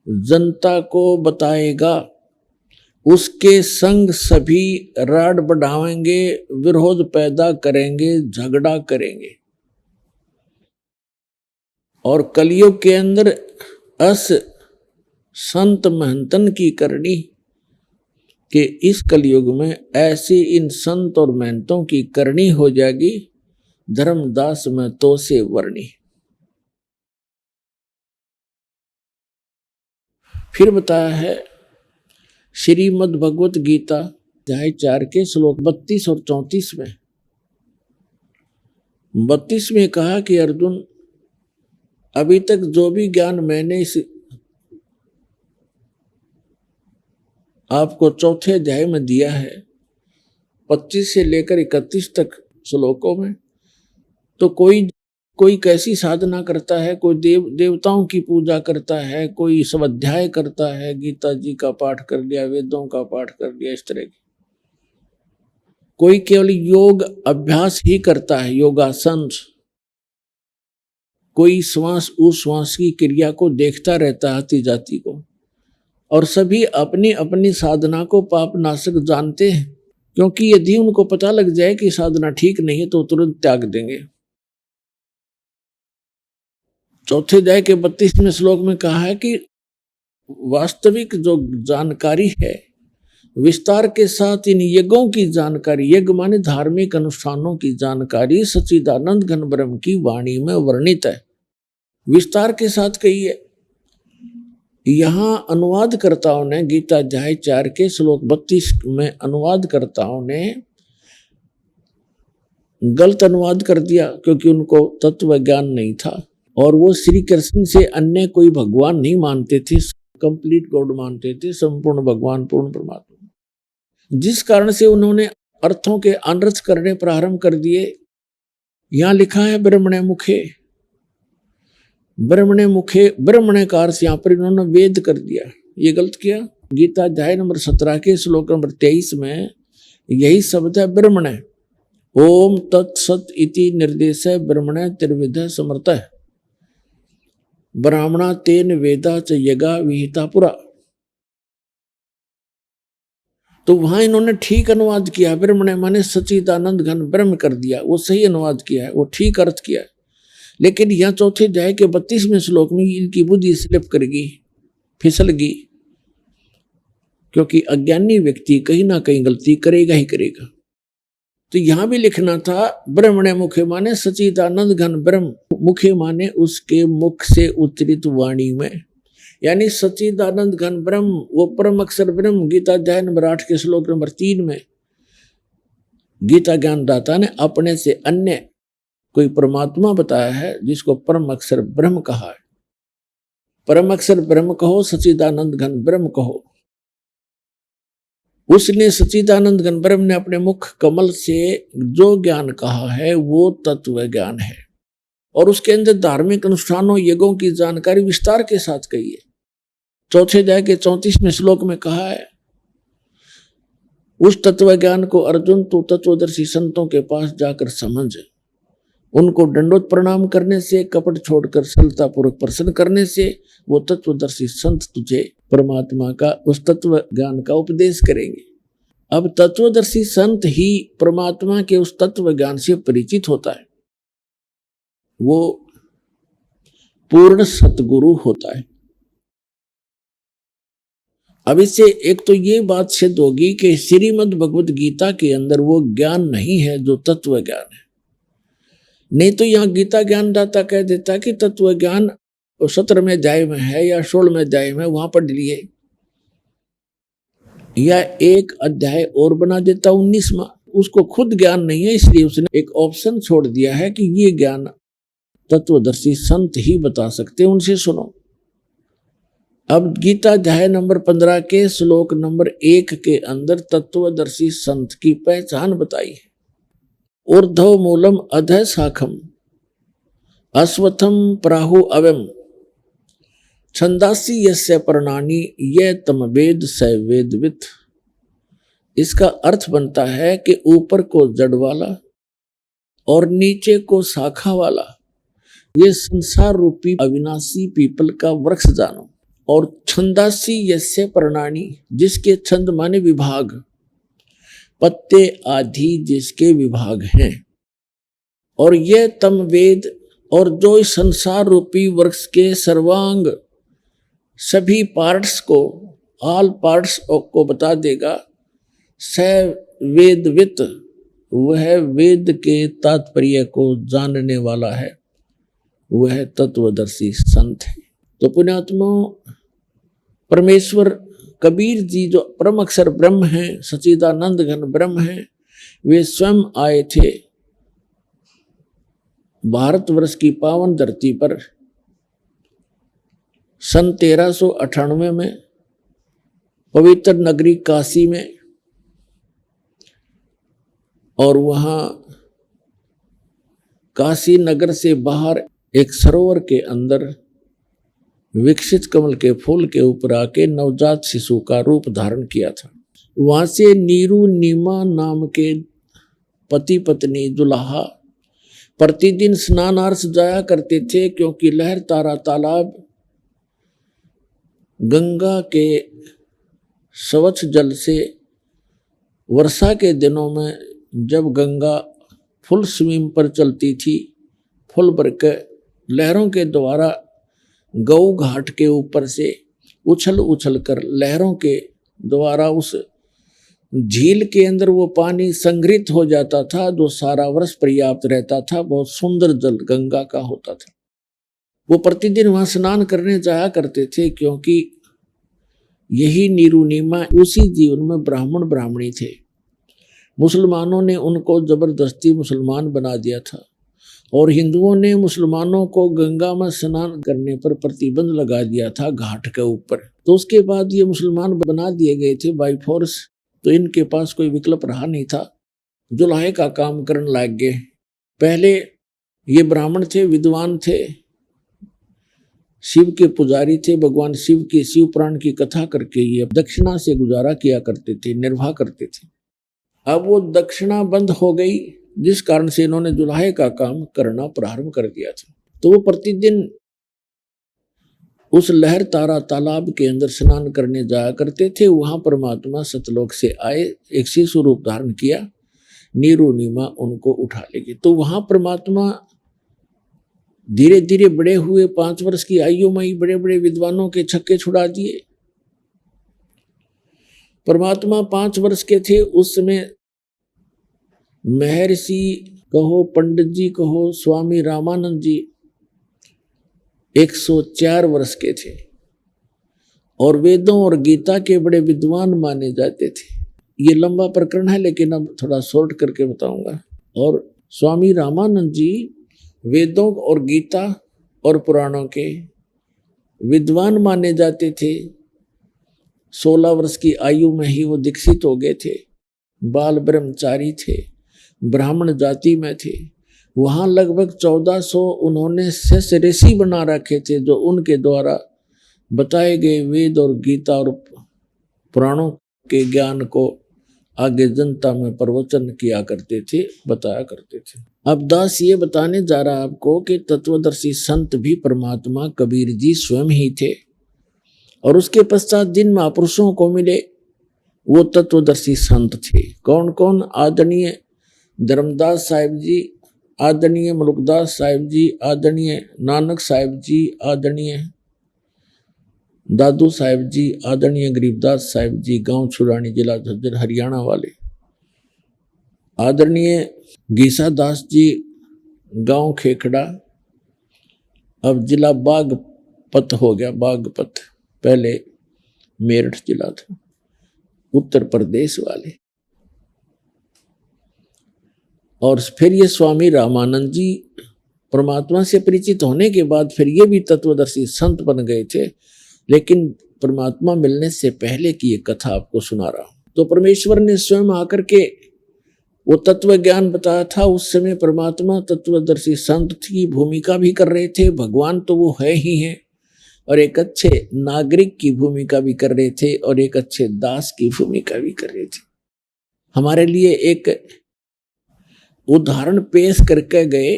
जनता को बताएगा, उसके संग सभी राड बढ़ावेंगे, विरोध पैदा करेंगे, झगड़ा करेंगे। और कलयुग के अंदर अस संत महंतन की करनी कि इस कलयुग में ऐसी इन संत और महंतों की करनी हो जाएगी, धर्मदास में तो से वर्णी। फिर बताया है श्रीमद् भगवत गीता अध्याय 4 के श्लोक 32 और 34 में। 32 में कहा कि अर्जुन, अभी तक जो भी ज्ञान मैंने इस आपको चौथे अध्याय में दिया है, 25 से लेकर 31 तक श्लोकों में, तो कोई कैसी साधना करता है, कोई देवताओं की पूजा करता है, कोई स्वाध्याय करता है, गीता जी का पाठ कर लिया, वेदों का पाठ कर लिया, इस तरह की। कोई केवल योग अभ्यास ही करता है, योगासन। कोई श्वास उश्वास की क्रिया को देखता रहता है, आती जाती को। और सभी अपनी अपनी साधना को पाप नाशक जानते हैं, क्योंकि यदि उनको पता लग जाए कि साधना ठीक नहीं है तो तुरंत त्याग देंगे। चौथे अध्याय के 32वें श्लोक में कहा है कि वास्तविक जो जानकारी है, विस्तार के साथ इन यज्ञों की जानकारी, यज्ञ माने धार्मिक अनुष्ठानों की जानकारी सच्चिदानंद घन ब्रह्म की वाणी में वर्णित है, विस्तार के साथ कही है। यहाँ अनुवादकर्ताओं ने गीता अध्याय 4 के श्लोक 32 में अनुवादकर्ताओं ने गलत अनुवाद कर दिया, क्योंकि उनको तत्व ज्ञान नहीं था और वो श्री कृष्ण से अन्य कोई भगवान नहीं मानते थे, कंप्लीट गॉड मानते थे, संपूर्ण भगवान, पूर्ण परमात्मा। जिस कारण से उन्होंने अर्थों के अनर्थ करने प्रारंभ कर दिए। यहाँ लिखा है ब्रह्मणे मुखे, ब्रह्मणे मुखे, ब्रह्मणे का अर्थ यहाँ पर इन्होंने वेद कर दिया, ये गलत किया। गीता अध्याय नंबर 17 के श्लोक नंबर 23 में यही शब्द है ब्रह्मणे। ओम तत्सत इति निर्देश है ब्रह्मणे त्रिविध समर्थ है, ब्राह्मणा तेन वेदा च यगा विहिता पुरा। तो वहां इन्होंने ठीक अनुवाद किया, ब्रह्मणे माने सच्चिदानंद घन ब्रह्म कर दिया, वो सही अनुवाद किया है, वो ठीक अर्थ किया है। लेकिन यह चौथे अध्याय के 32वें श्लोक में इनकी बुद्धि स्लिप कर गई, फिसल गई, क्योंकि अज्ञानी व्यक्ति कहीं ना कहीं गलती करेगा ही करेगा। तो यहां भी लिखना था ब्रह्मणे मुखे माने सच्चिदानंद घन ब्रह्म, मुखे माने उसके मुख से उच्चरित वाणी में, यानी सच्चिदानंद घन ब्रह्म, वो परम अक्षर ब्रह्म। गीता अध्याय नंबर 8 के श्लोक नंबर 3 में गीता ज्ञानदाता ने अपने से अन्य कोई परमात्मा बताया है, जिसको परम अक्षर ब्रह्म कहा है। परम अक्षर ब्रह्म कहो, सच्चिदानंद घन ब्रह्म कहो। उसने सच्चिदानंद घन ब्रह्म ने अपने मुख कमल से जो ज्ञान कहा है वो तत्व ज्ञान है, और उसके अंदर धार्मिक अनुष्ठानों यज्ञों की जानकारी विस्तार के साथ कही है। चौथे अध्याय के 34वें श्लोक में कहा है, उस तत्व ज्ञान को अर्जुन तू तत्वदर्शी संतों के पास जाकर समझ, उनको दंडोत प्रणाम करने से, कपट छोड़कर सरलता पूर्वक प्रसन्न करने से वो तत्वदर्शी संत तुझे परमात्मा का, उस तत्व ज्ञान का उपदेश करेंगे। अब तत्वदर्शी संत ही परमात्मा के उस तत्व ज्ञान से परिचित होता है, वो पूर्ण सतगुरु होता है। अब इससे एक तो ये बात सिद्ध होगी कि श्रीमद् भगवत गीता के अंदर वो ज्ञान नहीं है जो तत्व ज्ञान है। नहीं तो यहाँ गीता ज्ञानदाता कह देता कि तत्व ज्ञान 17वें अध्याय में है या 16वें अध्याय में, वहां पढ़ लिए, या एक अध्याय और बना देता 19वां। उसको खुद ज्ञान नहीं है, इसलिए उसने एक ऑप्शन छोड़ दिया है कि ये ज्ञान तत्वदर्शी संत ही बता सकते हैं, उनसे सुनो। अब गीता अध्याय नंबर 15 के श्लोक नंबर 1 के अंदर तत्वदर्शी संत की पहचान बताई है। ऊर्ध्व मूलम अधः शाखम अश्वत्थम प्राहु अवम छंदासी यस्य पर्णानि ये तम वेद स वेदवित। इसका अर्थ बनता है कि ऊपर को जड़ वाला और नीचे को शाखा वाला, ये संसार रूपी अविनाशी पीपल का वृक्ष जानो। और छंदासी यस्य पर्णानि, जिसके छंद माने विभाग, पत्ते आदि जिसके विभाग हैं। और ये तम वेद, और जो इस संसार रूपी वृक्ष के सर्वांग सभी पार्ट्स को, ऑल पार्ट्स को बता देगा, स वेदवित, वह वेद के तात्पर्य को जानने वाला है, वह तत्वदर्शी संत है। तो पुण्यात्मा, परमेश्वर कबीर जी जो परम अक्षर ब्रह्म हैं, सच्चिदानंद घन ब्रह्म हैं, वे स्वयं आए थे भारतवर्ष की पावन धरती पर सन 1398 में पवित्र नगरी काशी में। और वहाँ काशी नगर से बाहर एक सरोवर के अंदर विकसित कमल के फूल के ऊपर आके नवजात शिशु का रूप धारण किया था। वहां से नीरू नीमा नाम के पति पत्नी दुल्हा प्रतिदिन स्नानार्थ जाया करते थे, क्योंकि लहर तारा तालाब गंगा के स्वच्छ जल से वर्षा के दिनों में जब गंगा फुल स्विम पर चलती थी, फुल भर के लहरों के द्वारा गौ घाट के ऊपर से उछल उछल कर लहरों के द्वारा उस झील के अंदर वो पानी संग्रहित हो जाता था, जो सारा वर्ष पर्याप्त रहता था। बहुत सुंदर जल गंगा का होता था। वो प्रतिदिन वहां स्नान करने जाया करते थे, क्योंकि यही नीरुनीमा, उसी जीवन में ब्राह्मण ब्राह्मणी थे। मुसलमानों ने उनको जबरदस्ती मुसलमान बना दिया था, और हिंदुओं ने मुसलमानों को गंगा में स्नान करने पर प्रतिबंध लगा दिया था घाट के ऊपर। तो उसके बाद ये मुसलमान बना दिए गए थे बाई फोर्स। तो इनके पास कोई विकल्प रहा नहीं था, जुल्हे का काम करने लग गए। पहले ये ब्राह्मण थे, विद्वान थे, शिव के पुजारी थे, भगवान शिव के शिव पुराण की कथा करके ये दक्षिणा से गुजारा किया करते थे, निर्वाह करते थे। अब वो दक्षिणा बंद हो गई, जिस कारण से इन्होंने जुल्हे का काम करना प्रारंभ कर दिया था। तो वो प्रतिदिन उस लहर तारा तालाब के अंदर स्नान करने जाया करते थे। वहां परमात्मा सतलोक से आए, एक शिशु रूप धारण किया, नीरू नीमा उनको उठा ले गई। तो वहां परमात्मा धीरे धीरे बड़े हुए, 5 वर्ष की आयु में ही बड़े बड़े विद्वानों के छक्के छुड़ा दिए। परमात्मा 5 वर्ष के थे उस समय। महर्षि कहो, पंडित जी कहो, स्वामी रामानंद जी 104 वर्ष के थे, और वेदों और गीता के बड़े विद्वान माने जाते थे। ये लंबा प्रकरण है, लेकिन अब थोड़ा शॉर्ट करके बताऊंगा। और स्वामी रामानंद जी वेदों और गीता और पुराणों के विद्वान माने जाते थे। 16 वर्ष की आयु में ही वो दीक्षित हो गए थे। बाल ब्रह्मचारी थे, ब्राह्मण जाति में थे। वहाँ लगभग 1400 उन्होंने शिष्य ऋषि बना रखे थे, जो उनके द्वारा बताए गए वेद और गीता और पुराणों के ज्ञान को आगे जनता में प्रवचन किया करते थे, बताया करते थे। अब दास ये बताने जा रहा आपको कि तत्वदर्शी संत भी परमात्मा कबीर जी स्वयं ही थे। और उसके पश्चात जिन महापुरुषों को मिले वो तत्वदर्शी संत थे। कौन कौन? आदरणीय धर्मदास साहिब जी, आदरणीय मलुकदास साहिब जी, आदरणीय नानक साहिब जी, आदरणीय दादू साहिब जी, आदरणीय गरीबदास साहिब जी, गांव छुरानी, जिला झज्जर, हरियाणा वाले, आदरणीय गीसा दास जी, गांव खेखड़ा, अब जिला बागपत हो गया, बागपत, पहले मेरठ जिला था, उत्तर प्रदेश वाले। और फिर ये स्वामी रामानंद जी परमात्मा से परिचित होने के बाद फिर ये भी तत्वदर्शी संत बन गए थे, लेकिन परमात्मा मिलने से पहले की ये कथा आपको सुना रहा हूं। तो परमेश्वर ने स्वयं आकर के वो तत्व ज्ञान बताया था। उस समय परमात्मा तत्वदर्शी संत की भूमिका भी कर रहे थे, भगवान तो वो है ही हैं, और एक अच्छे नागरिक की भूमिका भी कर रहे थे, और एक अच्छे दास की भूमिका भी कर रहे थे। हमारे लिए एक उदाहरण पेश करके गए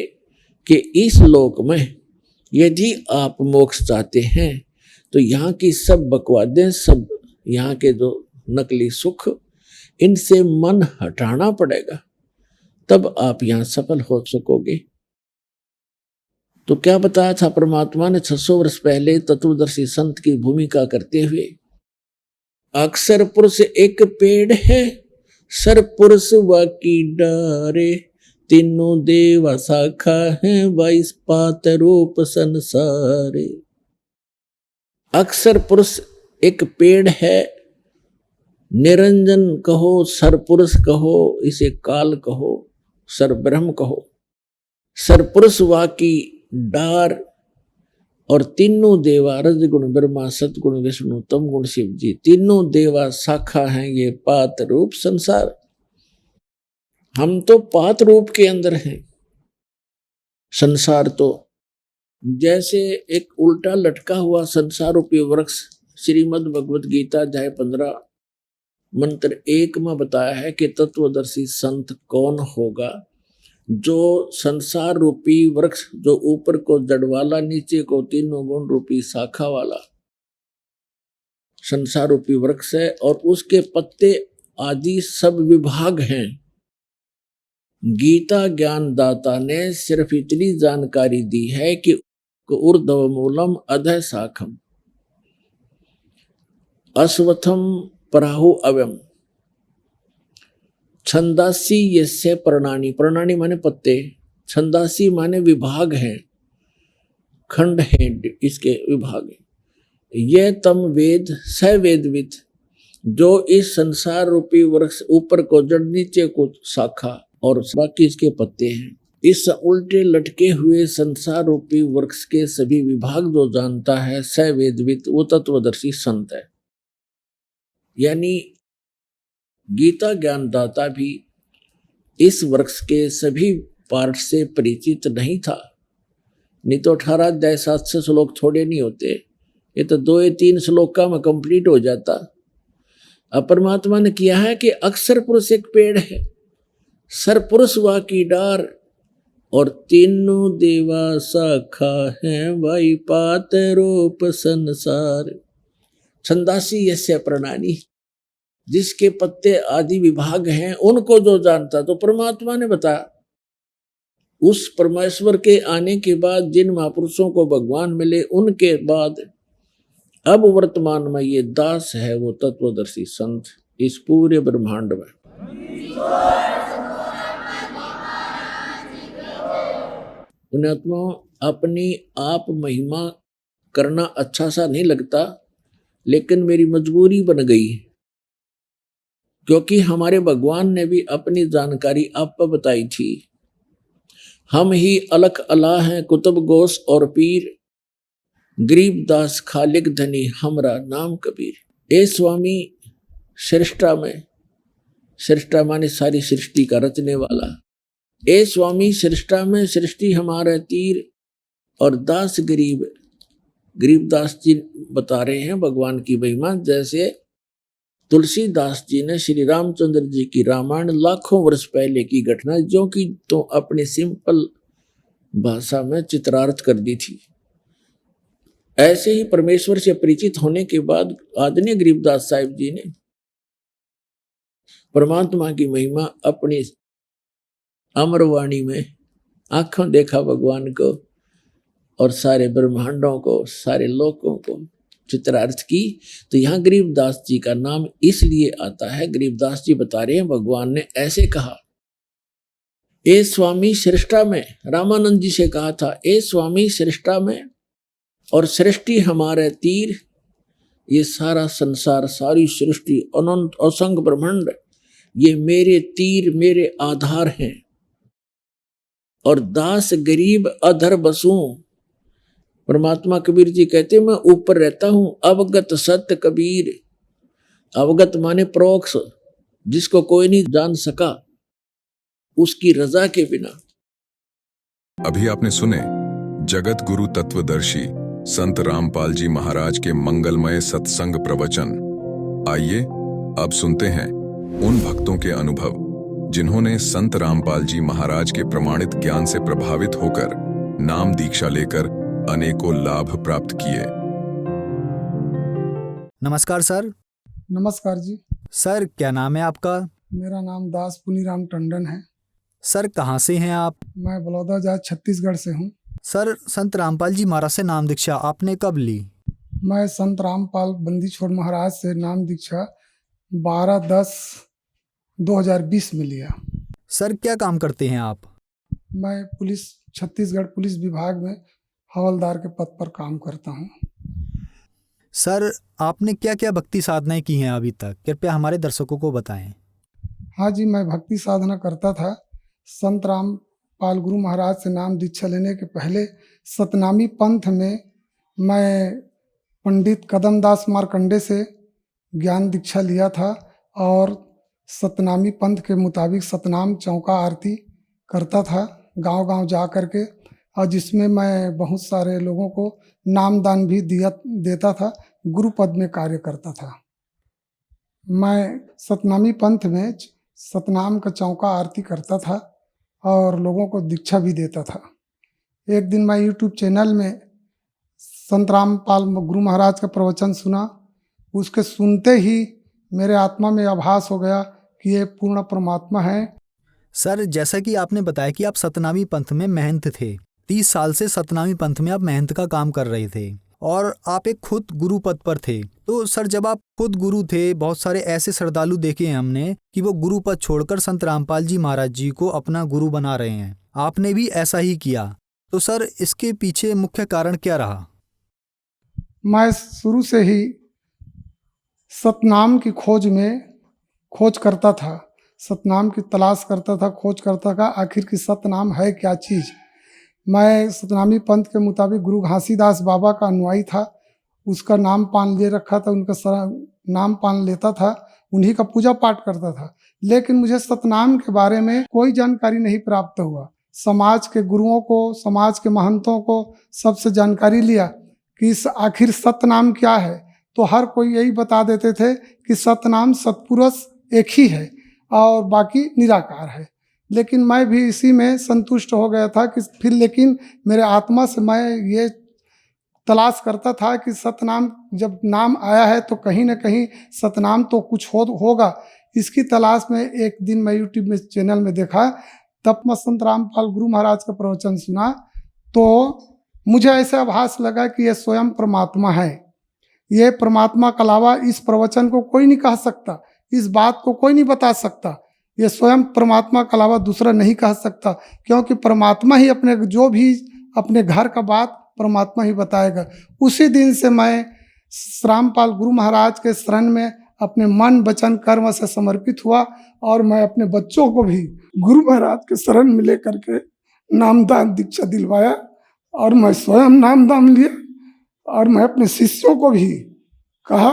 कि इस लोक में यदि आप मोक्ष चाहते हैं तो यहाँ की सब बकवादें, सब यहाँ के जो नकली सुख, इनसे मन हटाना पड़ेगा, तब आप यहाँ सफल हो सकोगे। तो क्या बताया था परमात्मा ने 600 वर्ष पहले तत्वदर्शी संत की भूमिका करते हुए? अक्सर पुरुष एक पेड़ है, सर पुरुष वाकी डारे, तीनों देवा शाखा है, 22 पात रूप संसारे। अक्सर पुरुष एक पेड़ है, निरंजन कहो, सरपुरुष कहो, इसे काल कहो, सरब्रह्म कहो, सरपुरुष वाकी डार, और तीनों देवा, रजगुण ब्रह्मा, सतगुण विष्णु, तम गुण शिव जी, तीनों देवा शाखा हैं ये पात रूप संसार। हम तो पात रूप के अंदर हैं। संसार तो जैसे एक उल्टा लटका हुआ संसार रूपी वृक्ष, श्रीमद् भगवत गीता अध्याय 15 मंत्र 1 में बताया है कि तत्वदर्शी संत कौन होगा? जो संसार रूपी वृक्ष, जो ऊपर को जड़ वाला, नीचे को तीनों गुण रूपी शाखा वाला संसार रूपी वृक्ष है, और उसके पत्ते आदि सब विभाग हैं। गीता ज्ञान दाता ने सिर्फ इतनी जानकारी दी है कि ऊर्ध्व मूलम अधः शाखम अश्वत्थम पराहु अव्यम छंदासी यस्य प्रणानी, प्रणानी माने पत्ते, छंदासी माने विभाग हैं, खंड हैं, इसके विभाग हैं। यह तम वेद स वेदविद, जो इस संसार रूपी वृक्ष ऊपर को जड़, नीचे को शाखा और बाकी इसके पत्ते हैं, इस उल्टे लटके हुए संसार रूपी वृक्ष के सभी विभाग जो जानता है, स वेदविद, वो तत्वदर्शी संत है। यानी गीता ज्ञानदाता भी इस वृक्ष के सभी पार्ट से परिचित नहीं था, नहीं तो 18 अध्याय 700 श्लोक थोड़े नहीं होते, ये तो 2 या 3 श्लोक में कंप्लीट हो जाता। अब परमात्मा ने किया है कि अक्सर पुरुष एक पेड़ है, सरपुरुष वाकी डार, और तीनों देवा शाखा है, वाई पात रूप संसार। छंदासी यस्य प्रणानी, जिसके पत्ते आदि विभाग हैं, उनको जो जानता, तो परमात्मा ने बताया। उस परमेश्वर के आने के बाद जिन महापुरुषों को भगवान मिले, उनके बाद अब वर्तमान में ये दास है वो तत्वदर्शी संत इस पूरे ब्रह्मांड में। पुण्यात्मा, अपनी आप महिमा करना अच्छा सा नहीं लगता, लेकिन मेरी मजबूरी बन गई, क्योंकि हमारे भगवान ने भी अपनी जानकारी आप पर बताई थी। हम ही अलख अला हैं, कुतुब गोस और पीर, गरीबदास खालिक धनी, हमरा नाम कबीर। ए स्वामी, सृष्टा में, सृष्टा माने सारी सृष्टि का रचने वाला, ए स्वामी सृष्टा में सृष्टि हमारा तीर, और दास गरीब, गरीबदास जी बता रहे हैं भगवान की महिमा। जैसे तुलसीदास जी ने श्री रामचंद्र जी की रामायण लाखों वर्ष पहले की घटना जो कि तो अपनी सिंपल भाषा में चित्रार्थ कर दी थी, ऐसे ही परमेश्वर से परिचित होने के बाद आदरणीय गरीबदास साहिब जी ने परमात्मा की महिमा अपनी अमरवाणी में आंखों देखा भगवान को और सारे ब्रह्मांडों को, सारे लोकों को चित्रार्थ की। तो यहाँ गरीबदास जी का नाम इसलिए आता है, गरीबदास जी बता रहे हैं भगवान ने ऐसे कहा, ए स्वामी सृष्टा में, रामानंद जी से कहा था, ए स्वामी सृष्टा में और सृष्टि हमारे तीर, ये सारा संसार, सारी सृष्टि, अनंत असंख्य ब्रह्मांड, ये मेरे तीर, मेरे आधार हैं। और दास गरीब अधर बसूं, परमात्मा कबीर जी कहते मैं ऊपर रहता हूं। अवगत सत्य कबीर, अवगत माने प्रोक्ष, जिसको कोई नहीं जान सका उसकी रजा के बिना। अभी आपने सुने जगत गुरु तत्वदर्शी संत रामपाल जी महाराज के मंगलमय सत्संग प्रवचन। आइए अब सुनते हैं उन भक्तों के अनुभव जिन्होंने संत रामपाल जी महाराज के प्रमाणित ज्ञान से प्रभावित होकर नाम दीक्षा लेकर अनेकों लाभ प्राप्त किए। नमस्कार सर। नमस्कार जी। सर क्या नाम है आपका? मेरा नाम दास पुनीराम टंडन है। सर कहाँ से हैं आप? मैं बलौदाबाद छत्तीसगढ़ से हूँ। सर संत रामपाल जी महाराज से नाम दीक्षा आपने कब ली? मैं संत रामपाल बंदी छोड़ महाराज से नाम दीक्षा 12/10/2020 में लिया। सर क्या काम करते हैं आप? मैं पुलिस, छत्तीसगढ़ पुलिस विभाग में हवलदार के पद पर काम करता हूँ। सर आपने क्या क्या भक्ति साधनाएं की हैं अभी तक, कृपया हमारे दर्शकों को बताएं। हाँ जी, मैं भक्ति साधना करता था। संत रामपाल गुरु महाराज से नाम दीक्षा लेने के पहले सतनामी पंथ में मैं पंडित कदमदास मार्कंडे से ज्ञान दीक्षा लिया था और सतनामी पंथ के मुताबिक सतनाम चौका आरती करता था गांव-गांव जा कर के, और जिसमें मैं बहुत सारे लोगों को नामदान भी देता था, गुरु पद में कार्य करता था। मैं सतनामी पंथ में सतनाम का चौका आरती करता था और लोगों को दीक्षा भी देता था। एक दिन मैं यूट्यूब चैनल में संत रामपाल गुरु महाराज का प्रवचन सुना। उसके सुनते ही मेरे आत्मा में आभास हो गया कि ये पूर्ण परमात्मा है। सर जैसा कि आपने बताया कि आप सतनामी पंथ में महंत थे, 30 साल से सतनामी पंथ में आप महंत का काम कर रहे थे और आप एक खुद गुरु पद पर थे। तो सर जब आप खुद गुरु थे, बहुत सारे ऐसे श्रद्धालु देखे हैं हमने कि वो गुरु पद छोड़कर संत रामपाल जी महाराज जी को अपना गुरु बना रहे हैं। आपने भी ऐसा ही किया, तो सर इसके पीछे मुख्य कारण क्या रहा? मैं शुरू से ही सतनाम की खोज करता था, सतनाम की तलाश करता था, खोज करता था आखिर की सतनाम है क्या चीज़। मैं सतनामी पंथ के मुताबिक गुरु घासीदास बाबा का अनुयायी था, उसका नाम पान ले रखा था, उनका नाम पान लेता था, उन्हीं का पूजा पाठ करता था। लेकिन मुझे सतनाम के बारे में कोई जानकारी नहीं प्राप्त हुआ। समाज के गुरुओं को, समाज के महंतों को सबसे जानकारी लिया कि आखिर सतनाम क्या है, तो हर कोई यही बता देते थे कि सतनाम सतपुरुष एक ही है और बाकी निराकार है। लेकिन मैं भी इसी में संतुष्ट हो गया था कि फिर लेकिन मेरे आत्मा से मैं ये तलाश करता था कि सतनाम जब नाम आया है तो कहीं ना कहीं सतनाम तो कुछ होगा। इसकी तलाश में एक दिन मैं यूट्यूब में चैनल में देखा, तब मैं संत रामपाल गुरु महाराज का प्रवचन सुना तो मुझे ऐसे आभास लगा कि यह स्वयं परमात्मा है। ये परमात्मा के अलावा इस प्रवचन को कोई नहीं कह सकता, इस बात को कोई नहीं बता सकता। ये स्वयं परमात्मा के अलावा दूसरा नहीं कह सकता, क्योंकि परमात्मा ही अपने घर का बात परमात्मा ही बताएगा। उसी दिन से मैं रामपाल गुरु महाराज के शरण में अपने मन वचन कर्म से समर्पित हुआ और मैं अपने बच्चों को भी गुरु महाराज के शरण में लेकर के नामदान दीक्षा दिलवाया और मैं स्वयं नामदान लिया। और मैं अपने शिष्यों को भी कहा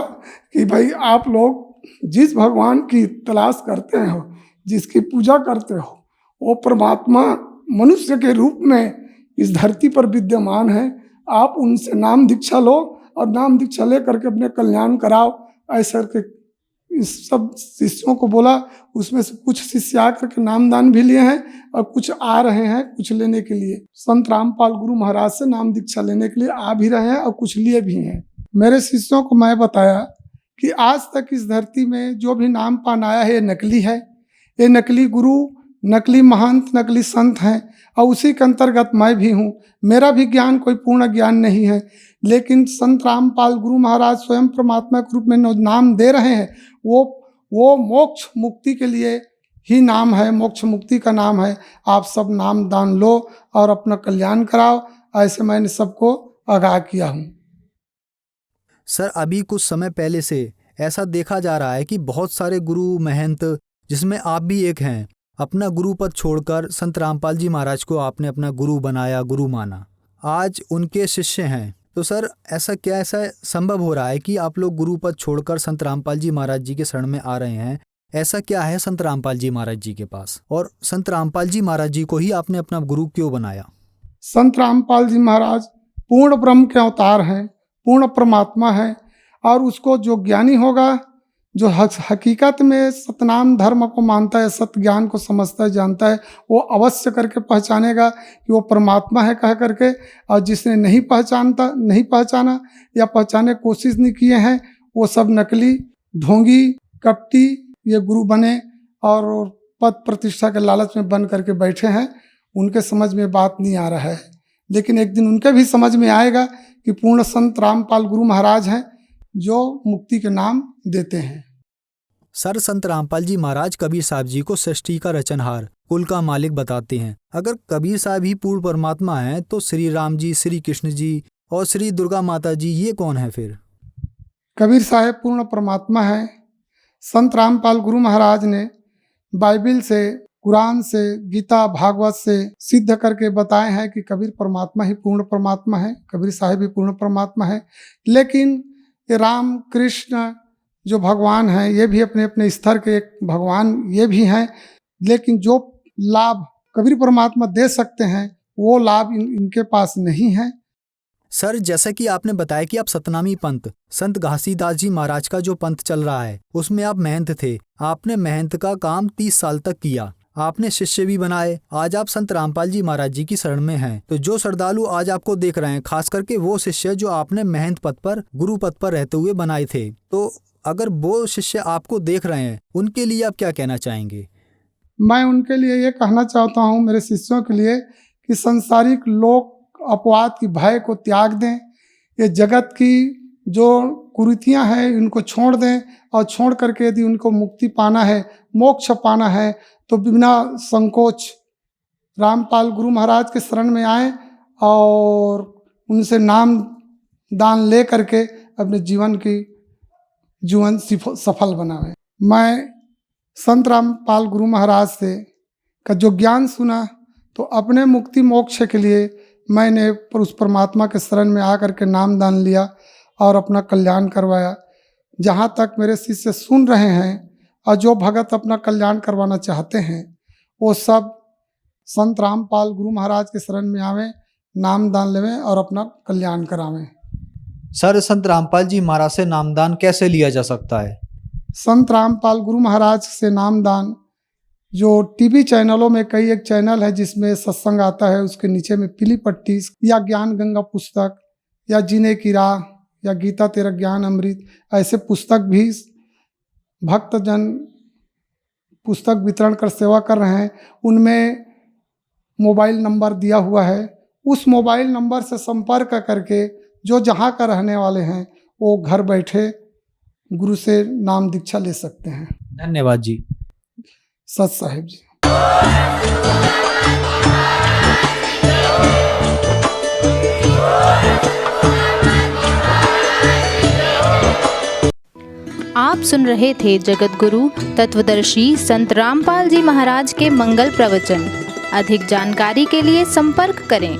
कि भाई आप लोग जिस भगवान की तलाश करते हो, जिसकी पूजा करते हो, वो परमात्मा मनुष्य के रूप में इस धरती पर विद्यमान है। आप उनसे नाम दीक्षा लो और नाम दीक्षा ले करके अपने कल्याण कराओ। ऐसा के इस सब शिष्यों को बोला। उसमें से कुछ शिष्य आकर के नामदान भी लिए हैं और कुछ आ रहे हैं कुछ लेने के लिए। संत रामपाल गुरु महाराज से नाम दीक्षा लेने के लिए आ भी रहे हैं और कुछ लिए भी हैं। मेरे शिष्यों को मैं बताया कि आज तक इस धरती में जो भी नाम पान आया है ये नकली है, ये नकली गुरु, नकली महंत, नकली संत हैं और उसी के अंतर्गत मैं भी हूँ। मेरा भी ज्ञान कोई पूर्ण ज्ञान नहीं है, लेकिन संत रामपाल गुरु महाराज स्वयं परमात्मा के रूप में नाम दे रहे हैं, वो मोक्ष मुक्ति के लिए ही नाम है, मोक्ष मुक्ति का नाम है। आप सब नाम दान लो और अपना कल्याण कराओ, ऐसे मैंने सबको आगाह किया हूँ। सर, अभी कुछ समय पहले से ऐसा देखा जा रहा है कि बहुत सारे गुरु महंत, जिसमें आप भी एक हैं, अपना गुरु पद छोड़कर संत रामपाल जी महाराज को आपने अपना गुरु बनाया, गुरु माना, आज उनके शिष्य हैं। तो सर, ऐसा संभव हो रहा है कि आप लोग गुरु पद छोड़कर संत रामपाल जी महाराज जी के शरण में आ रहे हैं? ऐसा क्या है संत रामपाल जी महाराज जी के पास, और संत रामपाल जी महाराज जी को ही आपने अपना गुरु क्यों बनाया? संत रामपाल जी महाराज पूर्ण ब्रह्म के अवतार हैं, पूर्ण परमात्मा है, और उसको जो ज्ञानी होगा, जो हकीकत में सतनाम धर्म को मानता है, सत्य ज्ञान को समझता है, जानता है, वो अवश्य करके पहचानेगा कि वो परमात्मा है कह करके। और जिसने नहीं पहचाना या पहचाने कोशिश नहीं किए हैं, वो सब नकली, ढोंगी, कपटी ये गुरु बने और पद प्रतिष्ठा के लालच में बन करके बैठे हैं। उनके समझ में बात नहीं आ रहा है, लेकिन एक दिन उनके भी समझ में आएगा कि पूर्ण संत रामपाल गुरु महाराज हैं जो मुक्ति के नाम देते हैं। सर, संत रामपाल जी महाराज कबीर साहब जी को सृष्टि का रचनहार, कुल का मालिक बताते हैं। अगर कबीर साहब ही पूर्ण परमात्मा हैं, तो श्री राम जी, श्री कृष्ण जी और श्री दुर्गा माता जी ये कौन है फिर? कबीर साहब पूर्ण परमात्मा है। संत रामपाल गुरु महाराज ने बाइबिल से, कुरान से, गीता भागवत से सिद्ध करके बताए हैं कि कबीर परमात्मा ही पूर्ण परमात्मा है, कबीर साहब भी पूर्ण परमात्मा है। लेकिन ये राम कृष्ण जो भगवान हैं, ये भी अपने अपने स्तर के एक भगवान ये भी हैं, लेकिन जो लाभ कबीर परमात्मा दे सकते हैं वो लाभ इनके पास नहीं है। सर, जैसा कि आपने बताया कि आप सतनामी पंथ, संत घासीदास जी महाराज का जो पंथ चल रहा है, उसमें आप महंत थे। आपने महंत का काम 30 साल तक किया, आपने शिष्य भी बनाए। आज आप संत रामपाल जी महाराज जी की शरण में हैं। तो जो श्रद्धालु आज आपको देख रहे हैं, खास करके वो शिष्य जो आपने महंत पद पर, गुरु पद पर रहते हुए बनाए थे, तो अगर वो शिष्य आपको देख रहे हैं, उनके लिए आप क्या कहना चाहेंगे? मैं उनके लिए ये कहना चाहता हूँ, मेरे शिष्यों के लिए, कि संसारिक लोक अपवाद की भय को त्याग दें। ये जगत की जो कुरीतियाँ हैं इनको छोड़ दें, और छोड़ करके यदि उनको मुक्ति पाना है, मोक्ष पाना है, तो बिना संकोच रामपाल गुरु महाराज के शरण में आएँ और उनसे नाम दान ले करके अपने जीवन सफल बनावे। मैं संत रामपाल गुरु महाराज से का जो ज्ञान सुना, तो अपने मुक्ति मोक्ष के लिए मैंने उस परमात्मा के शरण में आकर के नाम दान लिया और अपना कल्याण करवाया। जहाँ तक मेरे शिष्य सुन रहे हैं और जो भगत अपना कल्याण करवाना चाहते हैं, वो सब संत रामपाल गुरु महाराज के शरण में आवें, नाम दान लेवें और अपना कल्याण करावें। सर, संत रामपाल जी महाराज से नामदान कैसे लिया जा सकता है? संत रामपाल गुरु महाराज से नामदान, जो टीवी चैनलों में कई एक चैनल है जिसमें सत्संग आता है, उसके नीचे में पीली पट्टी या ज्ञान गंगा पुस्तक या जीने की राह या गीता तेरा ज्ञान अमृत, ऐसे पुस्तक भी भक्तजन पुस्तक वितरण कर सेवा कर रहे हैं। उनमें मोबाइल नंबर दिया हुआ है, उस मोबाइल नंबर से संपर्क करके जो जहाँ का रहने वाले हैं वो घर बैठे गुरु से नाम दीक्षा ले सकते हैं। धन्यवाद जी। सत साहिब जी। आप सुन रहे थे जगत गुरु तत्वदर्शी संत रामपाल जी महाराज के मंगल प्रवचन। अधिक जानकारी के लिए संपर्क करें